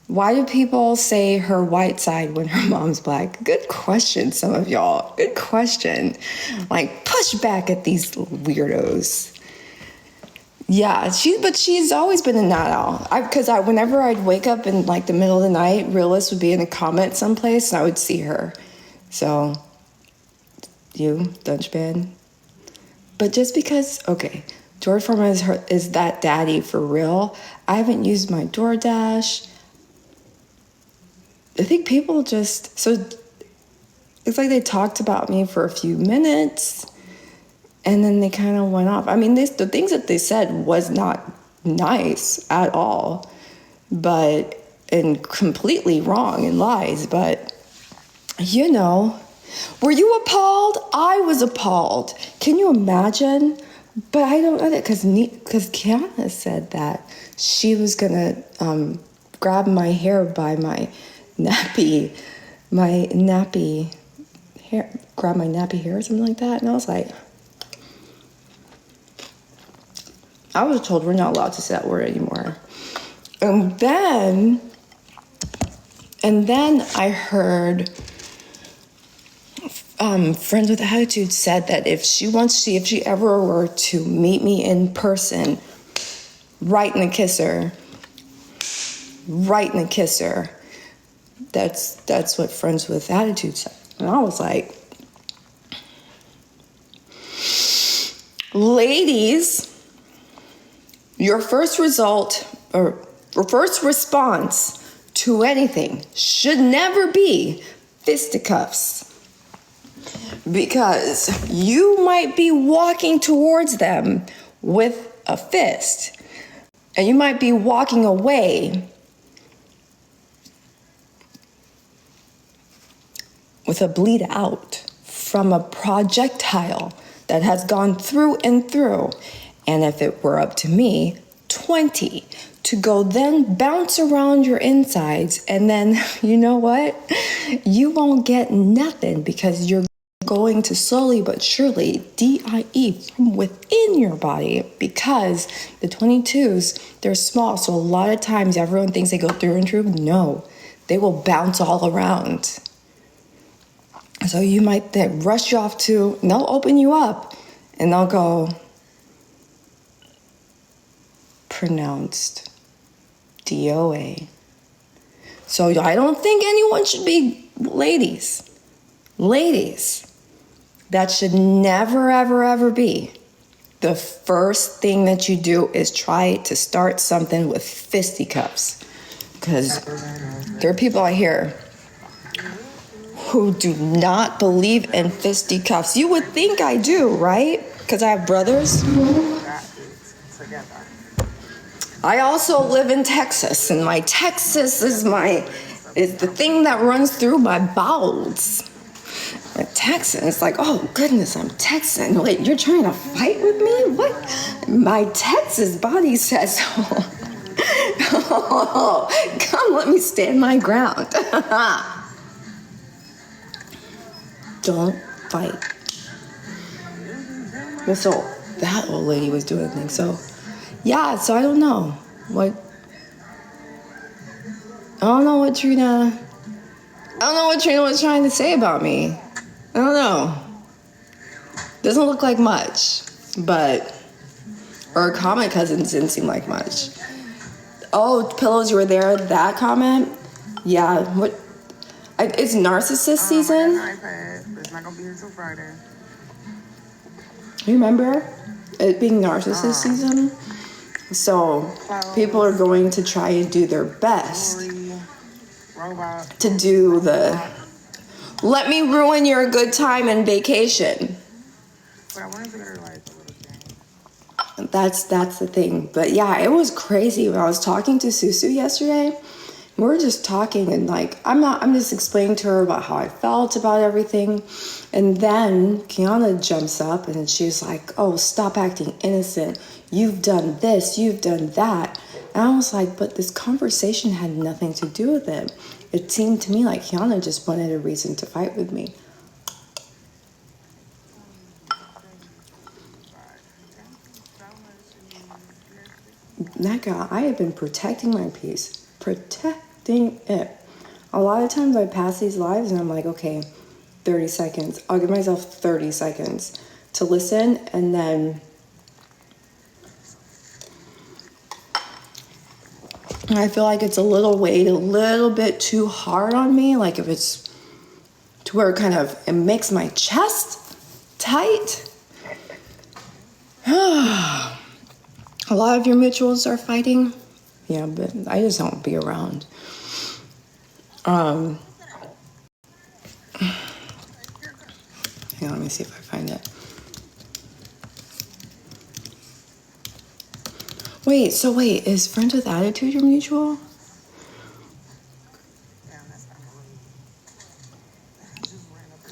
Why do people say her white side when her mom's black? Good question, some of y'all. Good question. Like, push back at these weirdos. Yeah, she's always been a night owl. Because whenever I'd wake up in like the middle of the night, Realist would be in a comment someplace, and I would see her. So, you, Dunchman. But just because, okay, George Foreman is that daddy for real. I haven't used my DoorDash. I think people just, so it's like they talked about me for a few minutes and then they kind of went off. I mean, the things that they said was not nice at all, and completely wrong and lies. But, you know, were you appalled? I was appalled. Can you imagine? But I don't know that because Kiana said that she was going to grab my hair by my nappy hair, grab my nappy hair or something like that. And I was like, I was told we're not allowed to say that word anymore. And then I heard Friends with Attitude said that if she ever were to meet me in person, right in the kisser. That's what Friends with Attitude said. And I was like, ladies, your first response to anything should never be fisticuffs. Because you might be walking towards them with a fist, and you might be walking away with a bleed out from a projectile that has gone through and through. And if it were up to me, 20 to go then bounce around your insides, and then, you know what? You won't get nothing because you're going to slowly but surely DIE from within your body, because the 22s, they're small. So a lot of times everyone thinks they go through and through. No, they will bounce all around. So you might then rush you off to, and they'll open you up and they'll go, pronounced DOA. So I don't think anyone should be, ladies, that should never, ever, ever be. The first thing that you do is try to start something with fisticuffs. Because there are people out here who do not believe in fisticuffs. You would think I do, right? Because I have brothers. I also live in Texas, and my Texas is the thing that runs through my bowels. Texan, it's like, oh goodness, I'm Texan. Wait, you're trying to fight with me? What? My Texas body says, oh, come, let me stand my ground. Don't fight. And so that old lady was doing things. So yeah, so I don't know what Trina was trying to say about me. I don't know. Doesn't look like much, but her comment cousins didn't seem like much. Oh, Pillows, you were there, that comment? Yeah, what? It's narcissist season. It's not gonna be until Friday. You remember it being narcissist season? So people are going to try and do their best to do the let me ruin your good time and vacation. But I wanted to get her like a little thing. That's the thing. But yeah, it was crazy when I was talking to Susu yesterday. We were just talking and like I'm just explaining to her about how I felt about everything. And then Kiana jumps up and she's like, oh, stop acting innocent. You've done this, you've done that. And I was like, but this conversation had nothing to do with it. It seemed to me like Kiana just wanted a reason to fight with me. Naka, I have been protecting my peace. A lot of times I pass these lives and I'm like, okay, 30 seconds. I'll give myself 30 seconds to listen, and then I feel like it's a little bit too hard on me. Like if it's to where it makes my chest tight. A lot of your mutuals are fighting. Yeah, but I just don't be around. Hang on, let me see if I find it. Wait, is Friends with Attitude your mutual?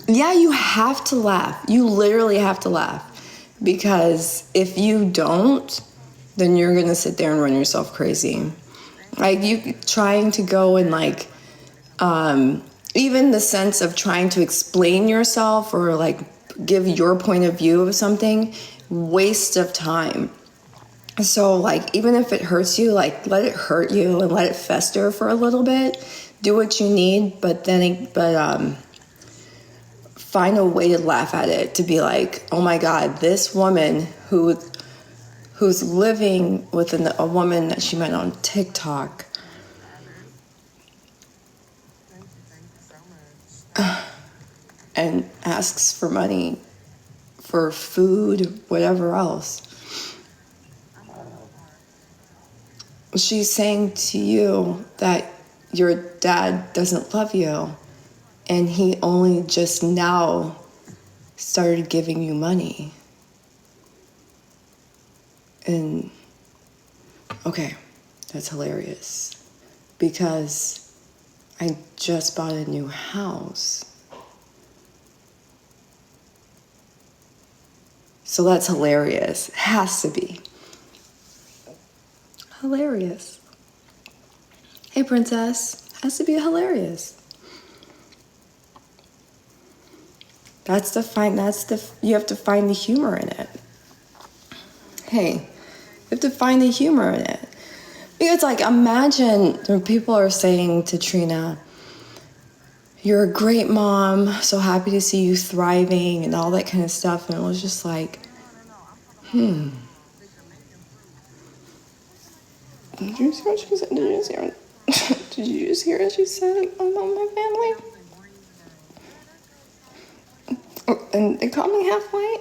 Yeah, you have to laugh. You literally have to laugh. Because if you don't, then you're gonna sit there and run yourself crazy. Like you trying to go and like, even the sense of trying to explain yourself or like give your point of view of something, waste of time. So like, even if it hurts you, like let it hurt you and let it fester for a little bit. Do what you need, but find a way to laugh at it, to be like, oh my God, this woman who's living with a woman that she met on TikTok and asks for money for food, whatever else. She's saying to you that your dad doesn't love you and he only just now started giving you money. And okay, that's hilarious because I just bought a new house. So that's hilarious. It has to be. Hilarious. Hey, princess. Has to be hilarious. You have to find the humor in it. Hey, you have to find the humor in it. Because like, imagine when people are saying to Trina, you're a great mom, so happy to see you thriving and all that kind of stuff. And it was just like, Did you see what she said? Did you just hear what she said about my family? Oh, and they caught me halfway.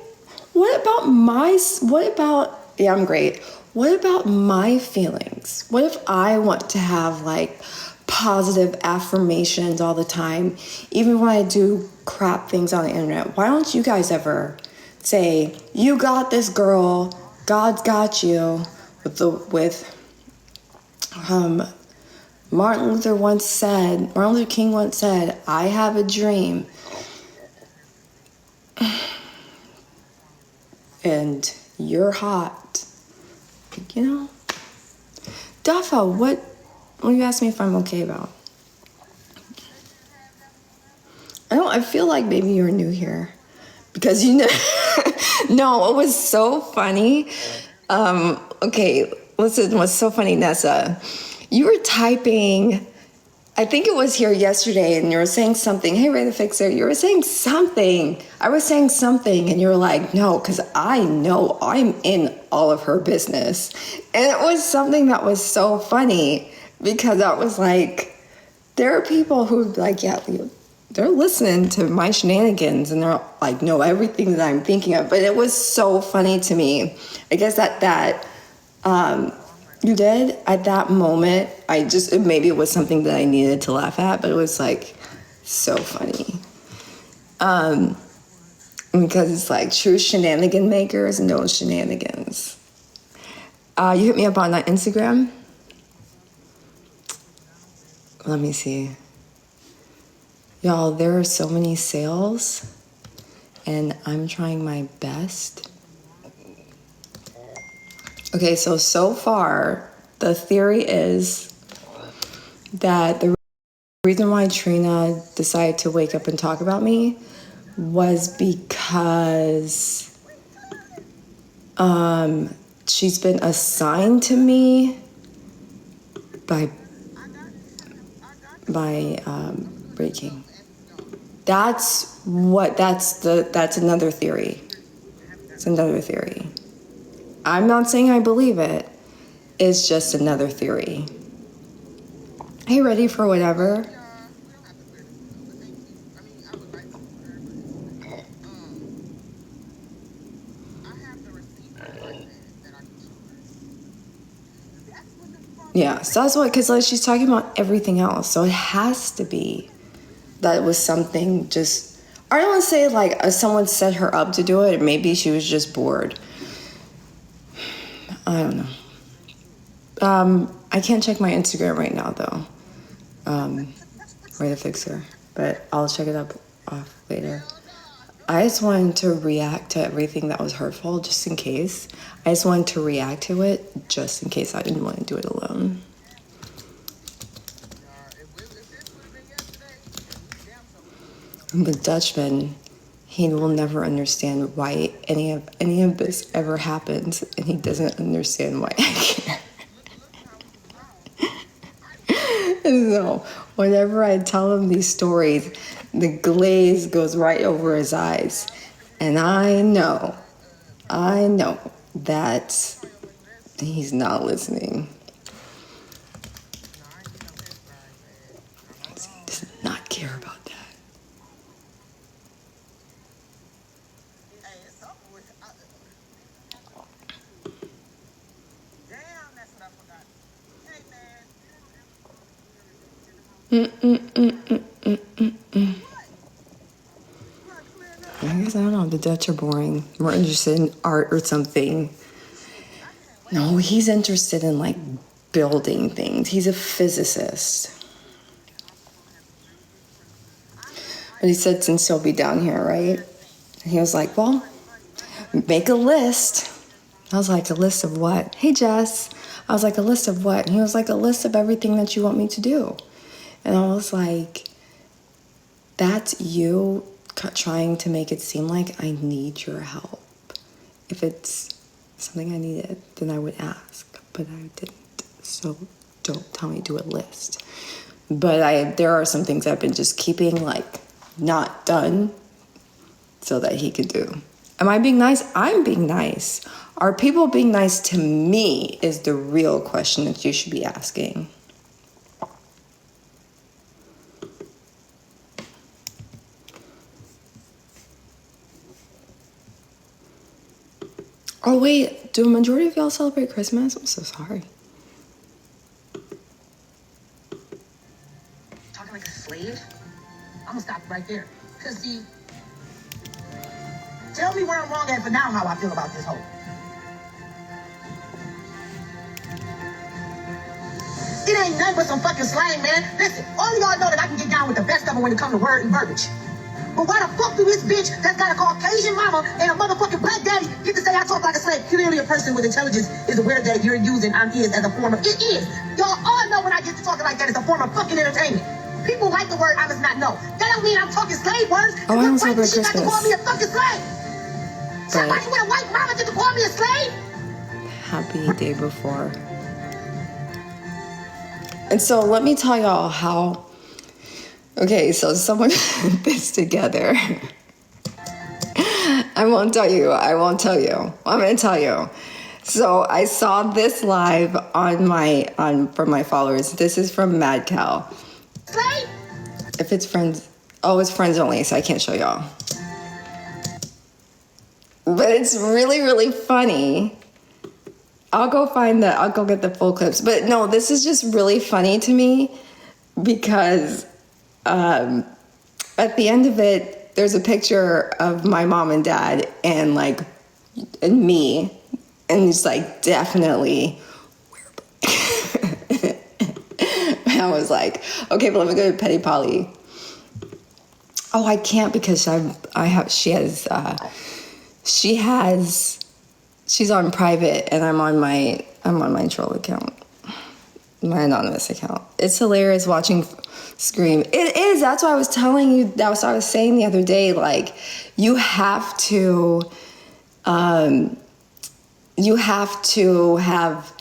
Yeah, I'm great. What about my feelings? What if I want to have like positive affirmations all the time, even when I do crap things on the internet? Why don't you guys ever say, you got this, girl, God's got you, Martin Luther King once said, I have a dream. And you're hot. You know? Duffa, what you ask me if I'm okay about? I feel like maybe you're new here. Because you know, no, it was so funny. Okay, listen, what's so funny, Nessa? You were typing, I think it was here yesterday, and you were saying something. Hey, Ray the Fixer, you were saying something. I was saying something, and you were like, no, because I know I'm in all of her business. And it was something that was so funny, because I was like, there are people who like, yeah, they're listening to my shenanigans, and they're like, know everything that I'm thinking of. But it was so funny to me. I guess that you did at that moment. Maybe it was something that I needed to laugh at, but it was like so funny. Because it's like true shenanigan makers know shenanigans. You hit me up on that Instagram. Let me see. Y'all, there are so many sales, and I'm trying my best. Okay, so far, the theory is that the reason why Trina decided to wake up and talk about me was because she's been assigned to me by breaking. That's another theory. It's another theory. I'm not saying I believe it. It's just another theory. Are you ready for whatever? Yeah, so that's what, because like she's talking about everything else. So it has to be that it was something just, I don't want to say like someone set her up to do it. Maybe she was just bored. I don't know. I can't check my Instagram right now though. Way to fix her. But I'll check it up off later. I just wanted to react to everything that was hurtful just in case. I just wanted to react to it just in case I didn't want to do it alone. The Dutchman, he will never understand why any of this ever happens, and he doesn't understand why I care. And so whenever I tell him these stories, the glaze goes right over his eyes. And I know that he's not listening. He does not care about that. I guess I don't know. The Dutch are boring. More interested in art or something. No, he's interested in like building things. He's a physicist. But he said since he'll be down here, right? And he was like, well, make a list. I was like, a list of what? Hey, Jess. I was like, a list of what? And he was like, a list of everything that you want me to do. And I was like, that's you trying to make it seem like I need your help. If it's something I needed, then I would ask, but I didn't. So don't tell me to do a list. But there are some things I've been just keeping like not done so that he could do. Am I being nice? I'm being nice. Are people being nice to me is the real question that you should be asking. Oh wait, do a majority of y'all celebrate Christmas? I'm so sorry. Talking like a slave? I'm gonna stop right there. Cause see, tell me where I'm wrong at for now how I feel about this whole. It ain't nothing but some fucking slang, man. Listen, all y'all know that I can get down with the best of them when it comes to word and verbiage. But why the fuck do this bitch that's got a Caucasian mama and a motherfucking black daddy get to say I talk like a slave? Clearly a person with intelligence is aware that you're using I'm is as a form of, it is. Y'all all know when I get to talking like that, it's a form of fucking entertainment. People like the word I must not know. That don't mean I'm talking slave words. Oh, I don't celebrate She got to call me a Christmas. fucking slave. Somebody with a white mama get to call me a slave? Happy day before. And so let me tell y'all how. Okay, so someone put this together. I won't tell you. I'm going to tell you. So I saw this live from my followers. This is from Mad Cow. Slave? If it's friends, it's friends only, so I can't show y'all. But it's really, really funny. I'll go get the full clips. But no, this is just really funny to me because at the end of it, there's a picture of my mom and dad and me. And it's like, definitely. I was like, okay, but let me go to Petty Polly. Oh, I can't because she's on private and I'm on my troll account, my anonymous account. It's hilarious watching Scream. It is. That's what I was telling you. That's what I was saying the other day. Like, you have to have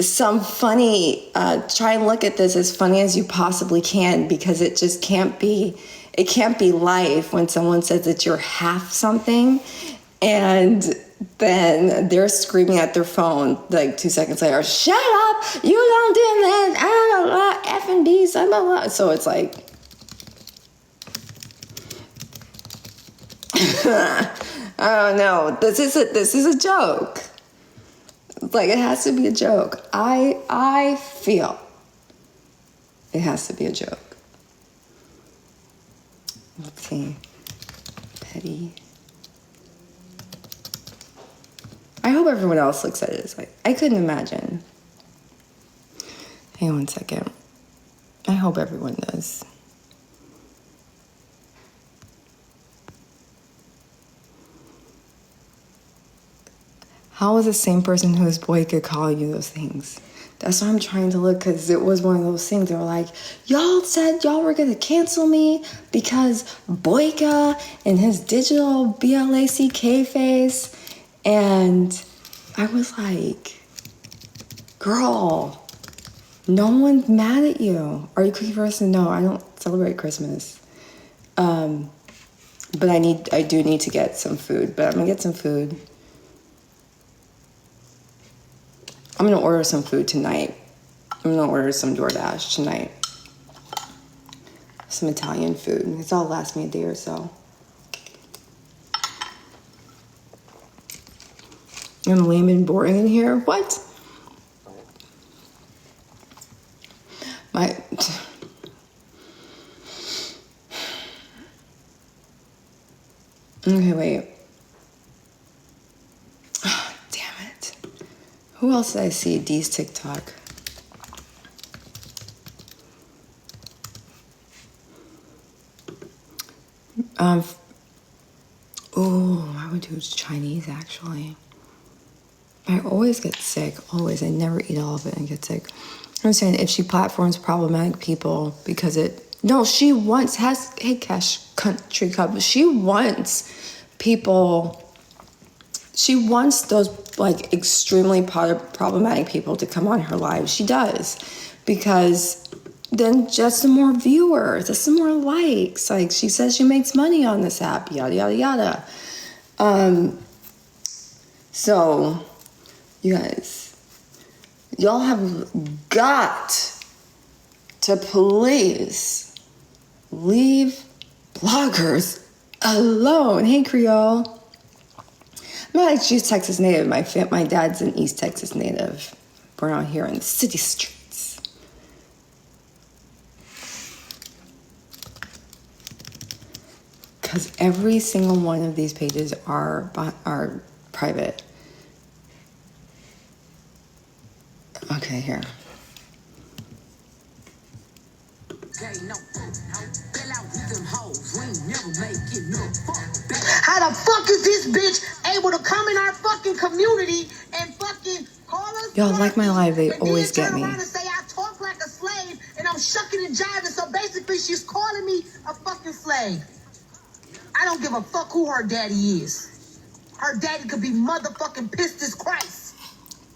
some funny, try and look at this as funny as you possibly can, because it just can't be life when someone says that you're half something and then they're screaming at their phone like 2 seconds later, shut up, you don't do that, F and B, blah, blah, blah. So it's like, I don't know, this is a joke. Like, it has to be a joke. I feel it has to be a joke. Let's see. Petty. I hope everyone else looks at it as like, I couldn't imagine. Hang on 1 second. I hope everyone does. How is the same person whose boy could call you those things? That's why I'm trying to look, because it was one of those things. They were like, y'all said y'all were going to cancel me because Boyka and his digital BLACK face. And I was like, girl, no one's mad at you. Are you cooking for us? No, I don't celebrate Christmas. But I do need to get some food. But I'm going to get some food. I'm going to order some food tonight. I'm going to order some DoorDash tonight. Some Italian food. It's all last me a day or so. I'm lame and boring in here. What? Okay, wait. Damn it. Who else did I see? Dee's TikTok. I would do Chinese, actually. I always get sick. Always. I never eat all of it and get sick. I'm saying, if she platforms problematic people because she wants, hey, Cash Country Cup, she wants those, like, extremely problematic people to come on her live. She does. Because then just some more viewers, just some more likes. Like, she says she makes money on this app, yada, yada, yada. So, you guys, y'all have got to please leave bloggers alone. Hey, Creole. I'm not like she's Texas native. My dad's an East Texas native. Born out here in the city streets. Because every single one of these pages are private. Okay, here. How the fuck is this bitch able to come in our fucking community and fucking call us? Y'all like my live, they and always then get turn me. around and say I talk like a slave and I'm shucking and jiving. So basically she's calling me a fucking slave. I don't give a fuck who her daddy is. Her daddy could be motherfucking Pistis Christ.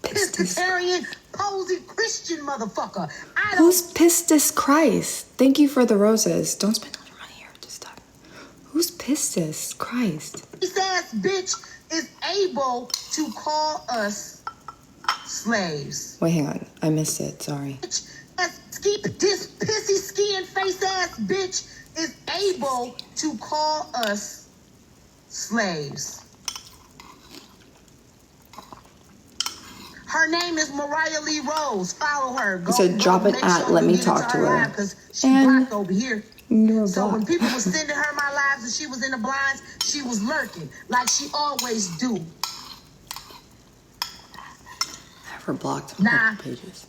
Piscatarian, posy Christian motherfucker. Who's Pistis Christ? Thank you for the roses. Don't spend all your money here. Just stop. Who's Pistis Christ? This ass bitch is able to call us slaves. Wait, hang on. I missed it. Sorry. This pissy ski and face ass bitch is able to call us slaves. Her name is Mariah Lee Rose. Follow her. Go, So drop it at let me talk to her. Because she And blocked over here. you're So when blocked. people were sending her my lives and she was in the blinds, she was lurking like she always do. I have her blocked Nah. on pages.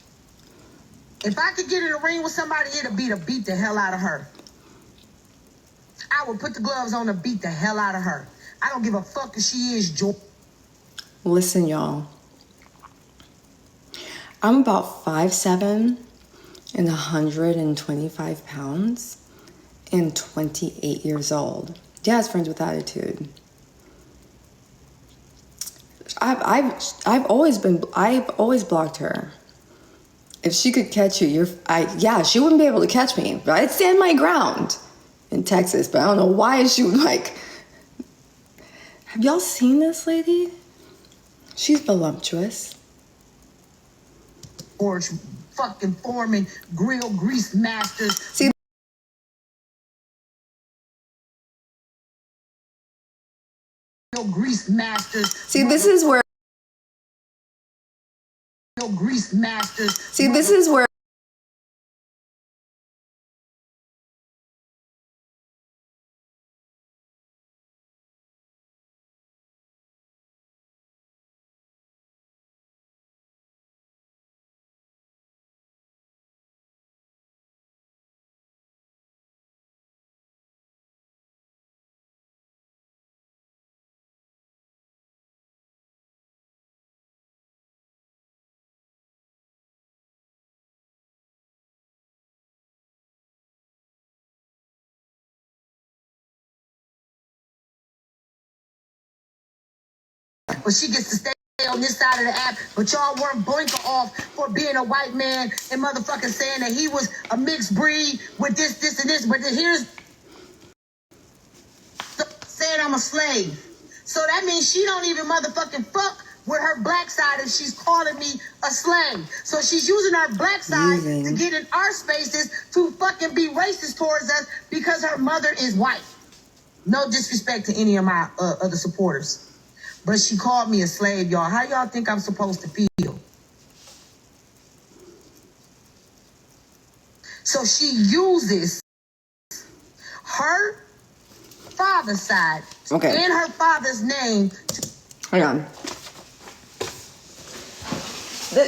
If I could get in a ring with somebody, it'd be to beat the hell out of her. I would put the gloves on to beat the hell out of her. I don't give a fuck if she is Joy. Listen, y'all. I'm about 5'7" and 125 pounds and 28 years old. Dad's friends with attitude. I've always blocked her. If she could catch you, yeah, she wouldn't be able to catch me. But I'd stand my ground in Texas. But I don't know why she would like. Have y'all seen this lady? She's voluptuous. Forge fucking foreman, grill grease masters. See, Grease masters. See, this is where. Grease masters. See, this is where. But she gets to stay on this side of the app, but y'all weren't blinking off for being a white man and motherfucking saying that he was a mixed breed with this, and this. But here's saying I'm a slave. So that means she don't even motherfucking fuck with her black side if she's calling me a slave. So she's using her black side to get in our spaces to fucking be racist towards us because her mother is white. No disrespect to any of my other supporters. But she called me a slave, y'all. How y'all think I'm supposed to feel? So she uses her father's side and her father's name. Hang on.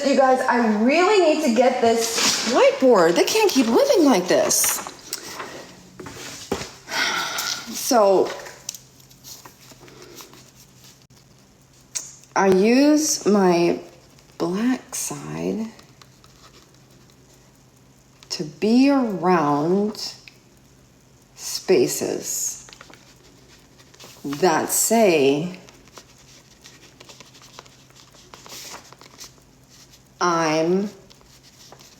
You guys, I really need to get this whiteboard. They can't keep living like this. So I use my black side to be around spaces that say I'm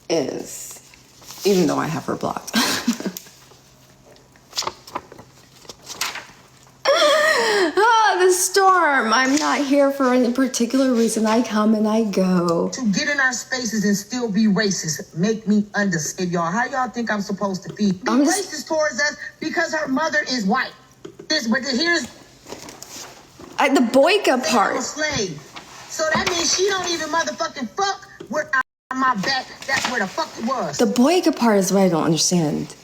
is, even though I have her blocked. The storm. I'm not here for any particular reason. I come and I go. To get in our spaces and still be racist, make me understand, y'all. How y'all think I'm supposed to be? Be racist towards us because her mother is white. But here's the boyka part. I'm a slave. So that means she don't even motherfucking fuck with my back. That's where the fuck it was. The boyka part is what I don't understand.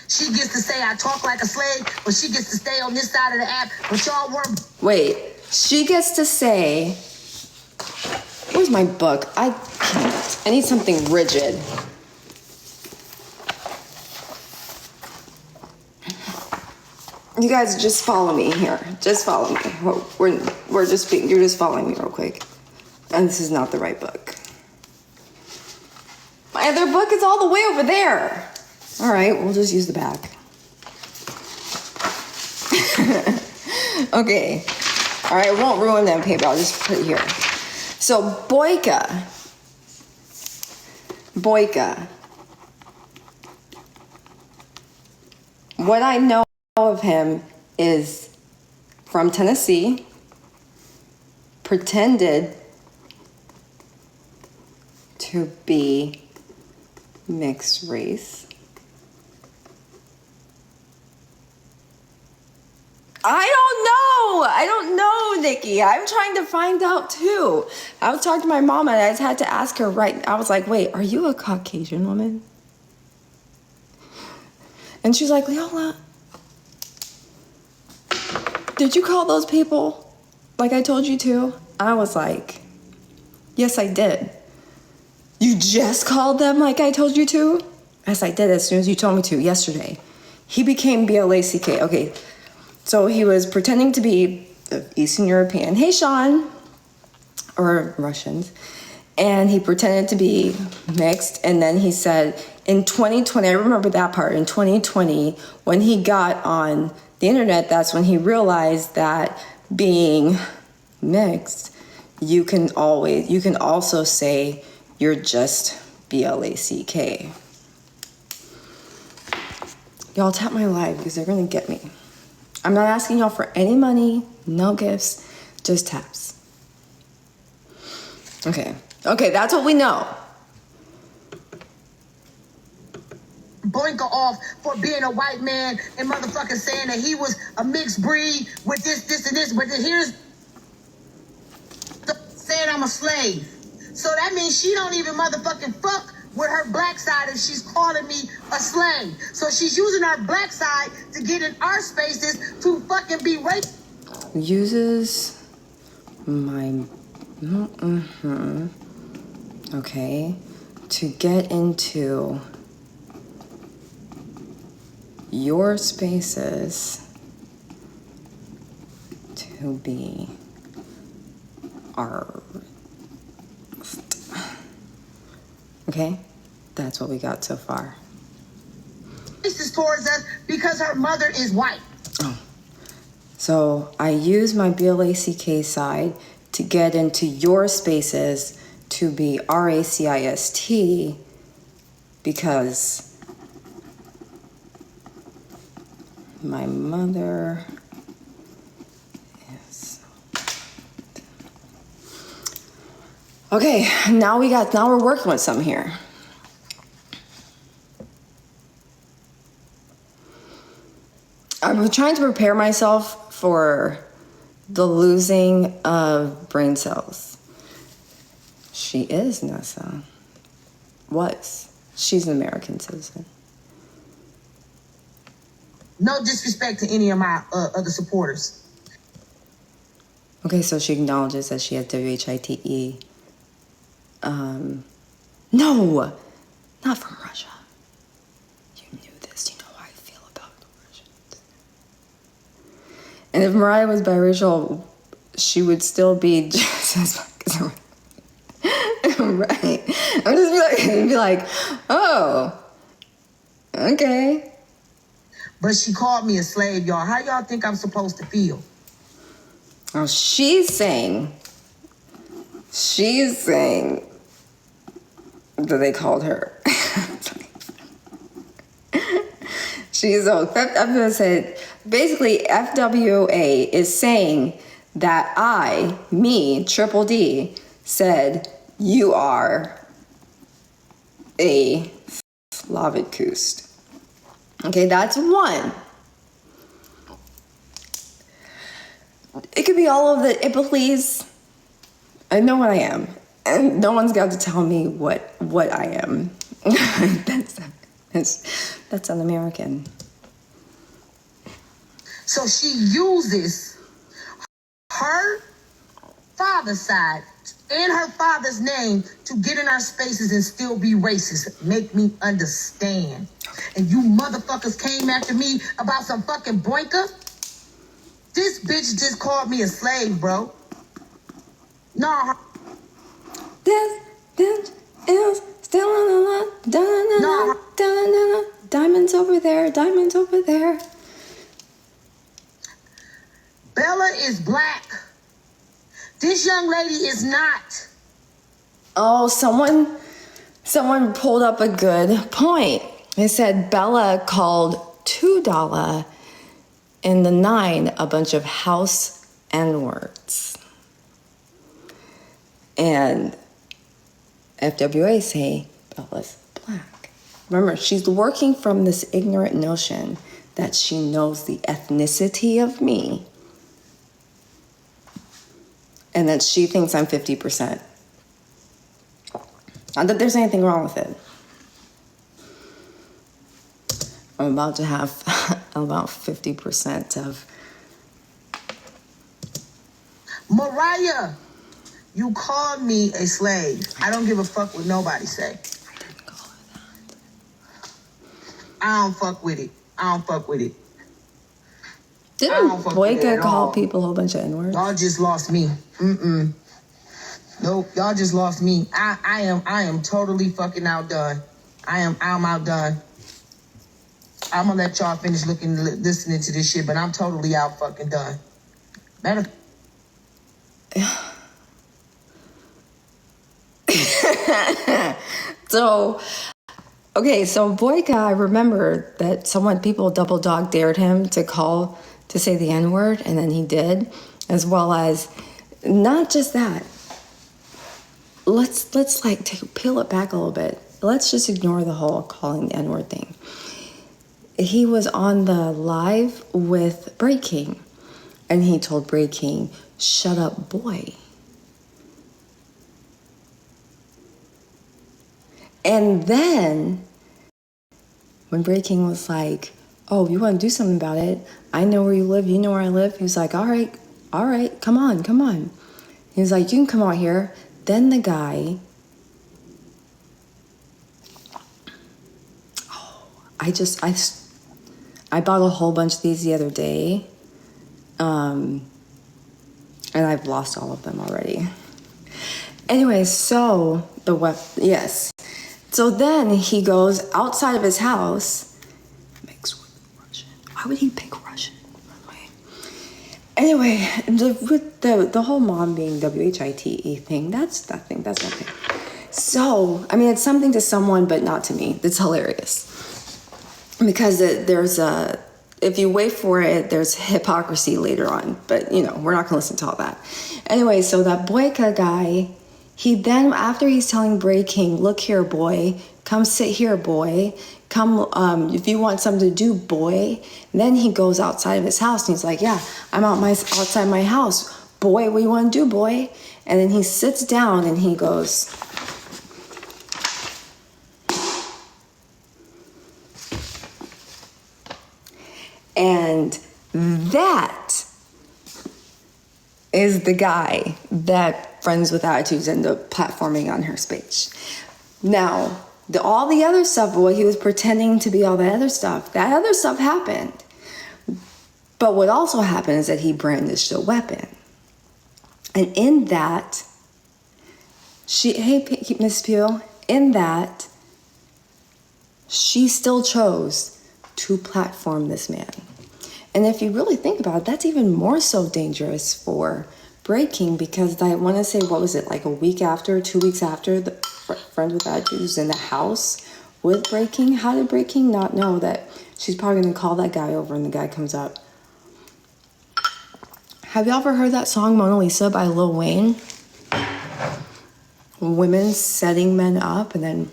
She gets to say I talk like a slave, but she gets to stay on this side of the app, but y'all weren't. Wait, she gets to say, where's my book? I can't. I need something rigid. You guys just follow me here. Just follow me. You're just following me real quick. And this is not the right book. My other book is all the way over there. All right, we'll just use the back. Okay. All right, I won't ruin that paper. I'll just put it here. So, boyka. What I know of him is from Tennessee, pretended to be mixed race. I don't know, Nikki. I'm trying to find out too. I was talking to my mom and I just had to ask her I was like, wait, are you a Caucasian woman? And she's like, Leola, did you call those people like I told you to? I was like, yes, I did. You just called them like I told you to? Yes, I did as soon as you told me to yesterday. He became BLACK. Okay. So he was pretending to be Eastern European. Hey, Sean. Or Russians. And he pretended to be mixed. And then he said in 2020, I remember that part, in 2020, when he got on the internet, that's when he realized that being mixed, you can also say You're just BLACK. Y'all tap my live because they're gonna get me. I'm not asking y'all for any money, no gifts, just taps. Okay, that's what we know. Boinker off for being a white man and motherfucking saying that he was a mixed breed with this, and this. But here's saying I'm a slave. So that means she don't even motherfucking fuck with her black side if she's calling me a slave. So she's using her black side to get in our spaces to fucking be racist. Uses my... Okay. To get into your spaces to be our... Okay? That's what we got so far. Racist towards us because her mother is white. Oh. So I use my BLACK side to get into your spaces to be RACIST because my mother is... Okay, now we're working with some here. I was trying to prepare myself for the losing of brain cells. She is Nessa. Was. She's an American citizen. No disrespect to any of my other supporters. Okay, so she acknowledges that she has WHITE. No, not from Russia. You knew this. You know how I feel about the Russians. And if Mariah was biracial, she would still be just as black as her. Right. I'm just be like, oh, okay. But she called me a slave, y'all. How y'all think I'm supposed to feel? Oh, she's saying that they called her. I'm gonna say, basically, FWA is saying that me, Triple D, said you are a Slavikust. Okay, that's one. It could be all of the Ippolies. I know what I am. And no one's got to tell me what I am. That's un-American. So she uses her father's side and her father's name to get in our spaces and still be racist. Make me understand. And you motherfuckers came after me about some fucking boinker? This bitch just called me a slave, bro. No. This bitch is still on the line. Diamonds over there. Diamonds over there. Bella is black. This young lady is not. Oh, someone pulled up a good point. They said Bella called $2 in the 9 a bunch of house N-words. And FWA say Bella's black. Remember, she's working from this ignorant notion that she knows the ethnicity of me and that she thinks I'm 50%. Not that there's anything wrong with it. I'm about to have about 50% of... Mariah, you called me a slave. I don't give a fuck what nobody say. I don't fuck with it. I don't fuck with it. Didn't Boyka call people a whole bunch of N-words? Y'all just lost me. Nope, y'all just lost me. I am totally fucking outdone. I'm outdone. I'm gonna let y'all finish listening to this shit, but I'm totally out fucking done. Matter So, okay, so Boyka, I remember that people double dog dared him to say the N-word, and then he did, as well as not just that. Let's like peel it back a little bit. Let's just ignore the whole calling the N-word thing. He was on the live with Breaking, and he told Breaking, "Shut up, boy." And then when Breaking was like, "Oh, you want to do something about it? I know where you live. You know where I live." He was like, all right, come on. He was like, "You can come out here." Then the guy, I bought a whole bunch of these the other day, and I've lost all of them already. Anyway, so yes. So then he goes outside of his house. Russian. Why would he pick Russian? Anyway, with the whole mom being WHITE thing, that's nothing. So, I mean, it's something to someone, but not to me. It's hilarious. Because if you wait for it, there's hypocrisy later on. But, we're not going to listen to all that. Anyway, so that Boyka guy, he then, after he's telling Breaking, "Look here, boy. Come sit here, boy. Come, if you want something to do, boy." And then he goes outside of his house and he's like, "Yeah, I'm outside my house. Boy, what do you want to do, boy?" And then he sits down and he goes, and that is the guy that Friends with Attitudes ended up platforming on her speech. Now, all the other stuff, well, he was pretending to be all the other stuff. That other stuff happened. But what also happened is that he brandished a weapon. And in that, Miss Pugh, in that, she still chose to platform this man. And if you really think about it, that's even more so dangerous for Breaking, because I want to say, what was it, like 2 weeks after the Friends with Attitudes was in the house with Breaking? How did Breaking not know that she's probably going to call that guy over and the guy comes up? Have you ever heard that song Mona Lisa by Lil Wayne? Women setting men up and then...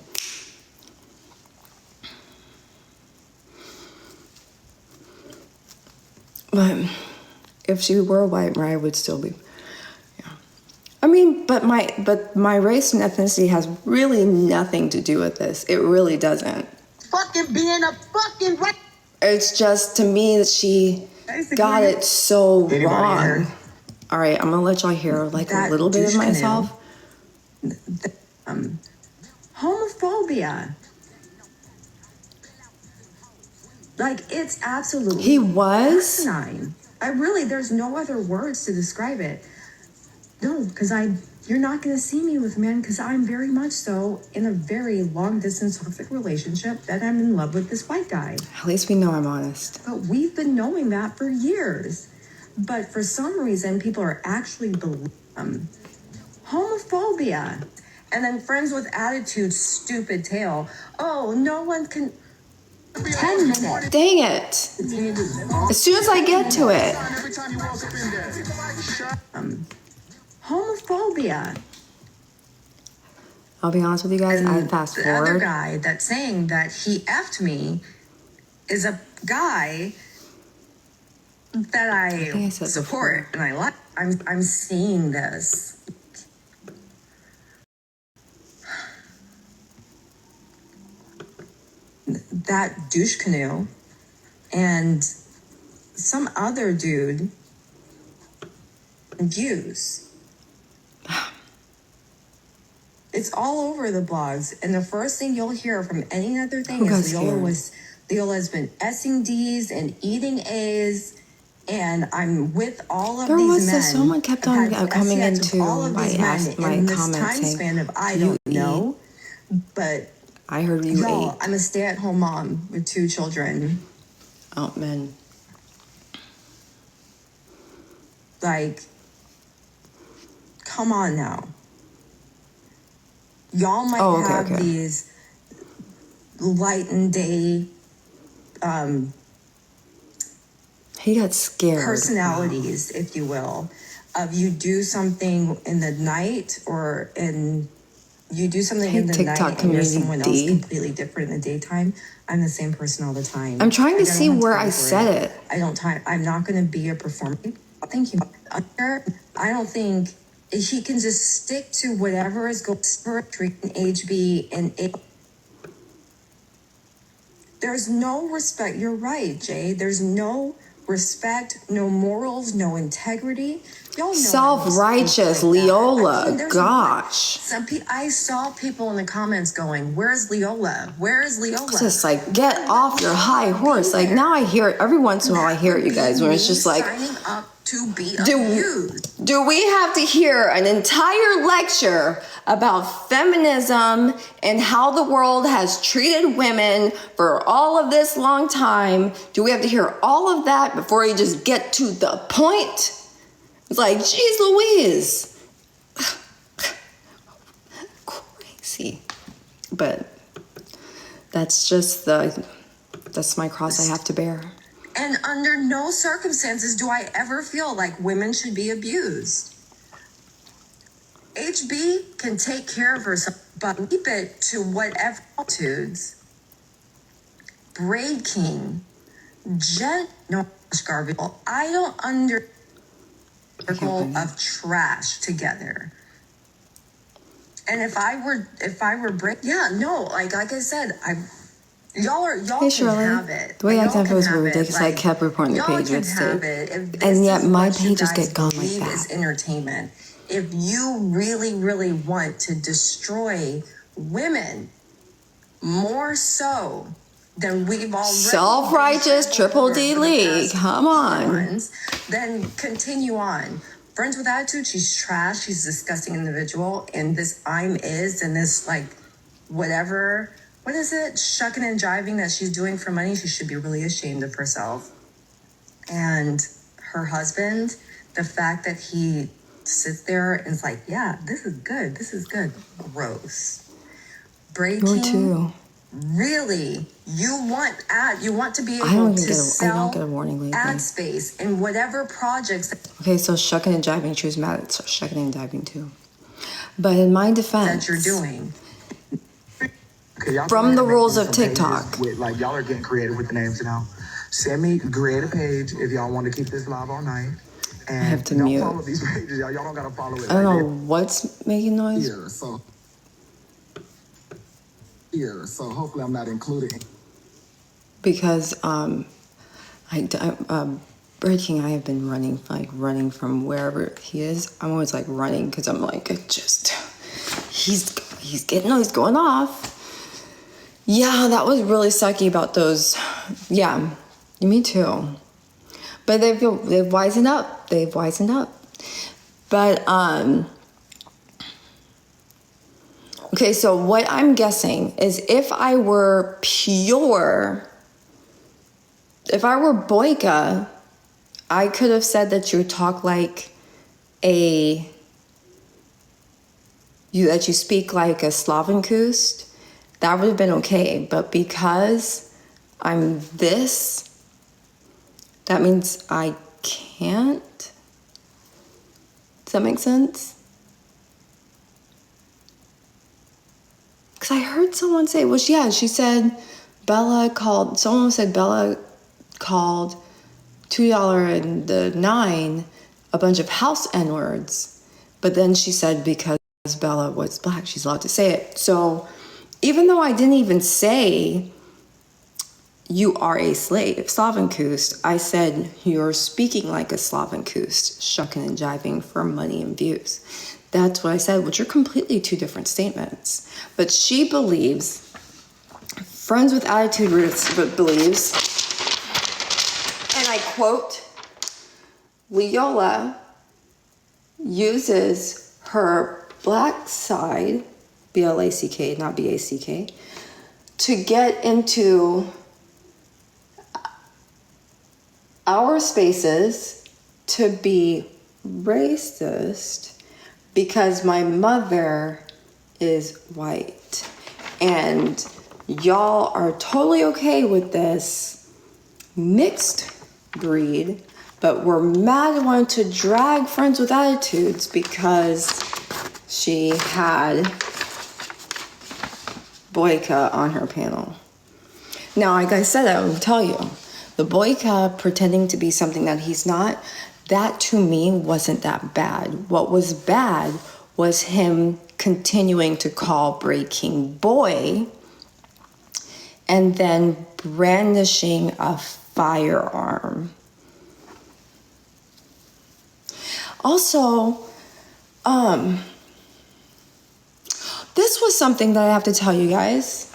But if she were white, Mariah would still be... Yeah. I mean, but my race and ethnicity has really nothing to do with this. It really doesn't. Fucking being a fucking right. It's just, to me, that she got it so wrong. All right, I'm gonna let y'all hear like a little bit of myself. Homophobia. Like, it's absolutely... He was? asinine. There's no other words to describe it. No, because you're not going to see me with men, because I'm very much so in a very long-distance toxic relationship that I'm in love with this white guy. At least we know I'm honest. But we've been knowing that for years. But for some reason, people are actually homophobia. And then Friends with Attitudes, stupid tale. Oh, no one can... 10 minutes. Dang it. As soon as I get to it. Homophobia. I'll be honest with you guys, I fast The other forward. guy that's saying that he effed me is a guy that I said support and I like. I'm seeing this. That douche canoe and some other dude views. It's all over the blogs, and the first thing you'll hear from any other thing is Leola's been S'ing D's and eating A's, and I'm with all of these men. Someone kept on coming into all of these my in this comments time saying, span of I don't know, but I heard you y'all, ate. I'm a stay-at-home mom with 2 children. Oh, man. Like, come on now. Y'all might Oh, okay, have okay. these light and day He got scared. personalities, if you will, of you do something in the night or you do something Hey, in the TikTok night and you're community someone else D. completely different in the daytime. I'm the same person all the time. I'm trying to I see don't have where time I for said it. I'm not going to be a performer. Thank you. I don't think he can just stick to whatever is going for treating HB and there's no respect. You're right, Jay. There's no respect, no morals, no integrity. Y'all know Self-righteous Leola. Gosh. I saw people in the comments going, "Where's Leola? Where is Leola?" Just like, get off your high horse. Like, now I hear it. Every once in a while I hear it, you guys, where it's just like, signing up to be Do- abused. do we have to hear an entire lecture about feminism and how the world has treated women for all of this long time? Do we have to hear all of that before you just get to the point? It's like, geez Louise. Crazy. But that's my cross I have to bear. And under no circumstances do I ever feel like women should be abused. HB can take care of herself, but keep it to whatever altitudes. Braid King, Garvey. I don't under circle of trash together. And if I were Braid, like I said, y'all Hey, can Shirley. have it. The way I Y'all type can was have weird it. because I kept reporting the y'all page can would have stay. it. If this And yet is my what you pages guys get gone like believe that. is entertainment. If you really, really want to destroy women more so than we've already Self-righteous been Triple D for the League. past Come on. months, then continue on. Friends with attitude, she's trash. She's a disgusting individual. And this and this like whatever, what is it? Shucking and jiving that she's doing for money. She should be really ashamed of herself. And her husband, the fact that he sits there and is like, yeah, this is good. This is good. Gross. Braid Me King, too. really, you want to be I able don't to get sell a warning lately. ad space in whatever projects Okay, so shucking and jiving, she was mad at shucking and jiving too. But in my defense, that you're doing. Okay, y'all From can the make rules some of pages TikTok. With, like, y'all are getting creative with the names now. Send me, create a page if y'all want to keep this live all night. And have to don't mute. follow these pages, y'all. Y'all don't gotta follow it. I don't know what's making noise. So hopefully I'm not included. Because Breaking, I have been running from wherever he is. I'm always like running because I'm like, he's going off. Yeah, that was really sucky about those. Yeah, me too. But they've wisened up. They've wisened up. But okay, so what I'm guessing is if I were Boyka, I could have said that you talk like that you speak like a Slavenkust. That would have been okay. But because I'm this, that means I can't. Does that make sense? Because I heard someone say, she said someone said Bella called $2.09 a bunch of house N-words. But then she said because Bella was black, she's allowed to say it. So even though I didn't even say you are a slave, Slavenkust, I said you're speaking like a Slavenkust, shucking and jiving for money and views. That's what I said, which are completely two different statements. But she believes, Friends with Attitude believes, and I quote, Leola uses her black side, B-L-A-C-K, not B-A-C-K, to get into our spaces to be racist because my mother is white. And y'all are totally okay with this mixed breed, but we're mad and wanted to drag Friends with Attitudes because she had Boyka on her panel. Now, like I said, I will tell you, the Boyka pretending to be something that he's not, that to me wasn't that bad. What was bad was him continuing to call Bray King boy and then brandishing a firearm. Also, this was something that I have to tell you guys.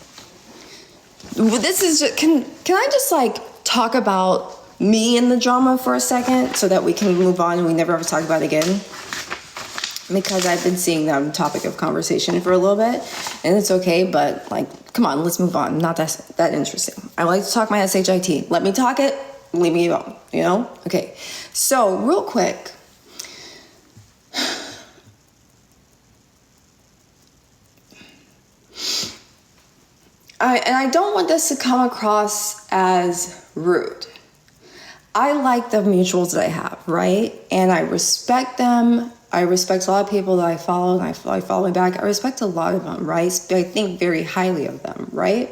This is just, can I just like talk about me and the drama for a second so that we can move on and we never ever talk about it again? Because I've been seeing that topic of conversation for a little bit, and it's okay, but like, come on, let's move on. Not that interesting. I like to talk my SHIT. Let me talk it, leave me alone, you know? Okay, so real quick. And I don't want this to come across as rude. I like the mutuals that I have, right? And I respect them. I respect a lot of people that I follow, and I follow back. I respect a lot of them, right? I think very highly of them, right?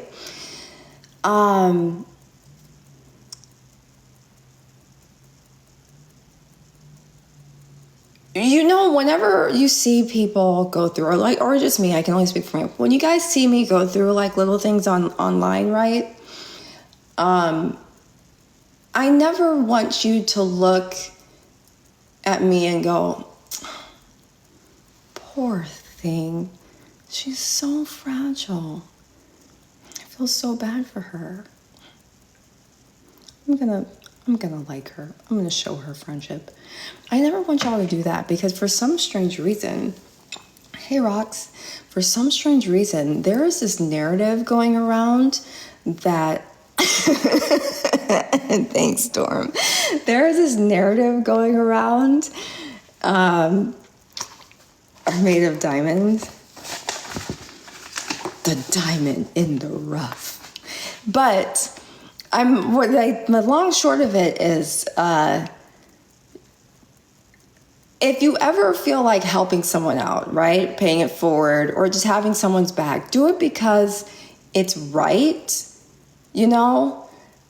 You know, whenever you see people go through, or just me, I can only speak for me. When you guys see me go through like little things online, right? I never want you to look at me and go, poor thing, she's so fragile. I feel so bad for her. I'm gonna like her. I'm gonna show her friendship. I never want y'all to do that because for some strange reason, hey Rox, for some strange reason, there is this narrative going around that thanks, Storm. There is this narrative going around made of diamonds. The diamond in the rough. But the long short of it is, if you ever feel like helping someone out, right, paying it forward, or just having someone's back, do it because it's right, you know,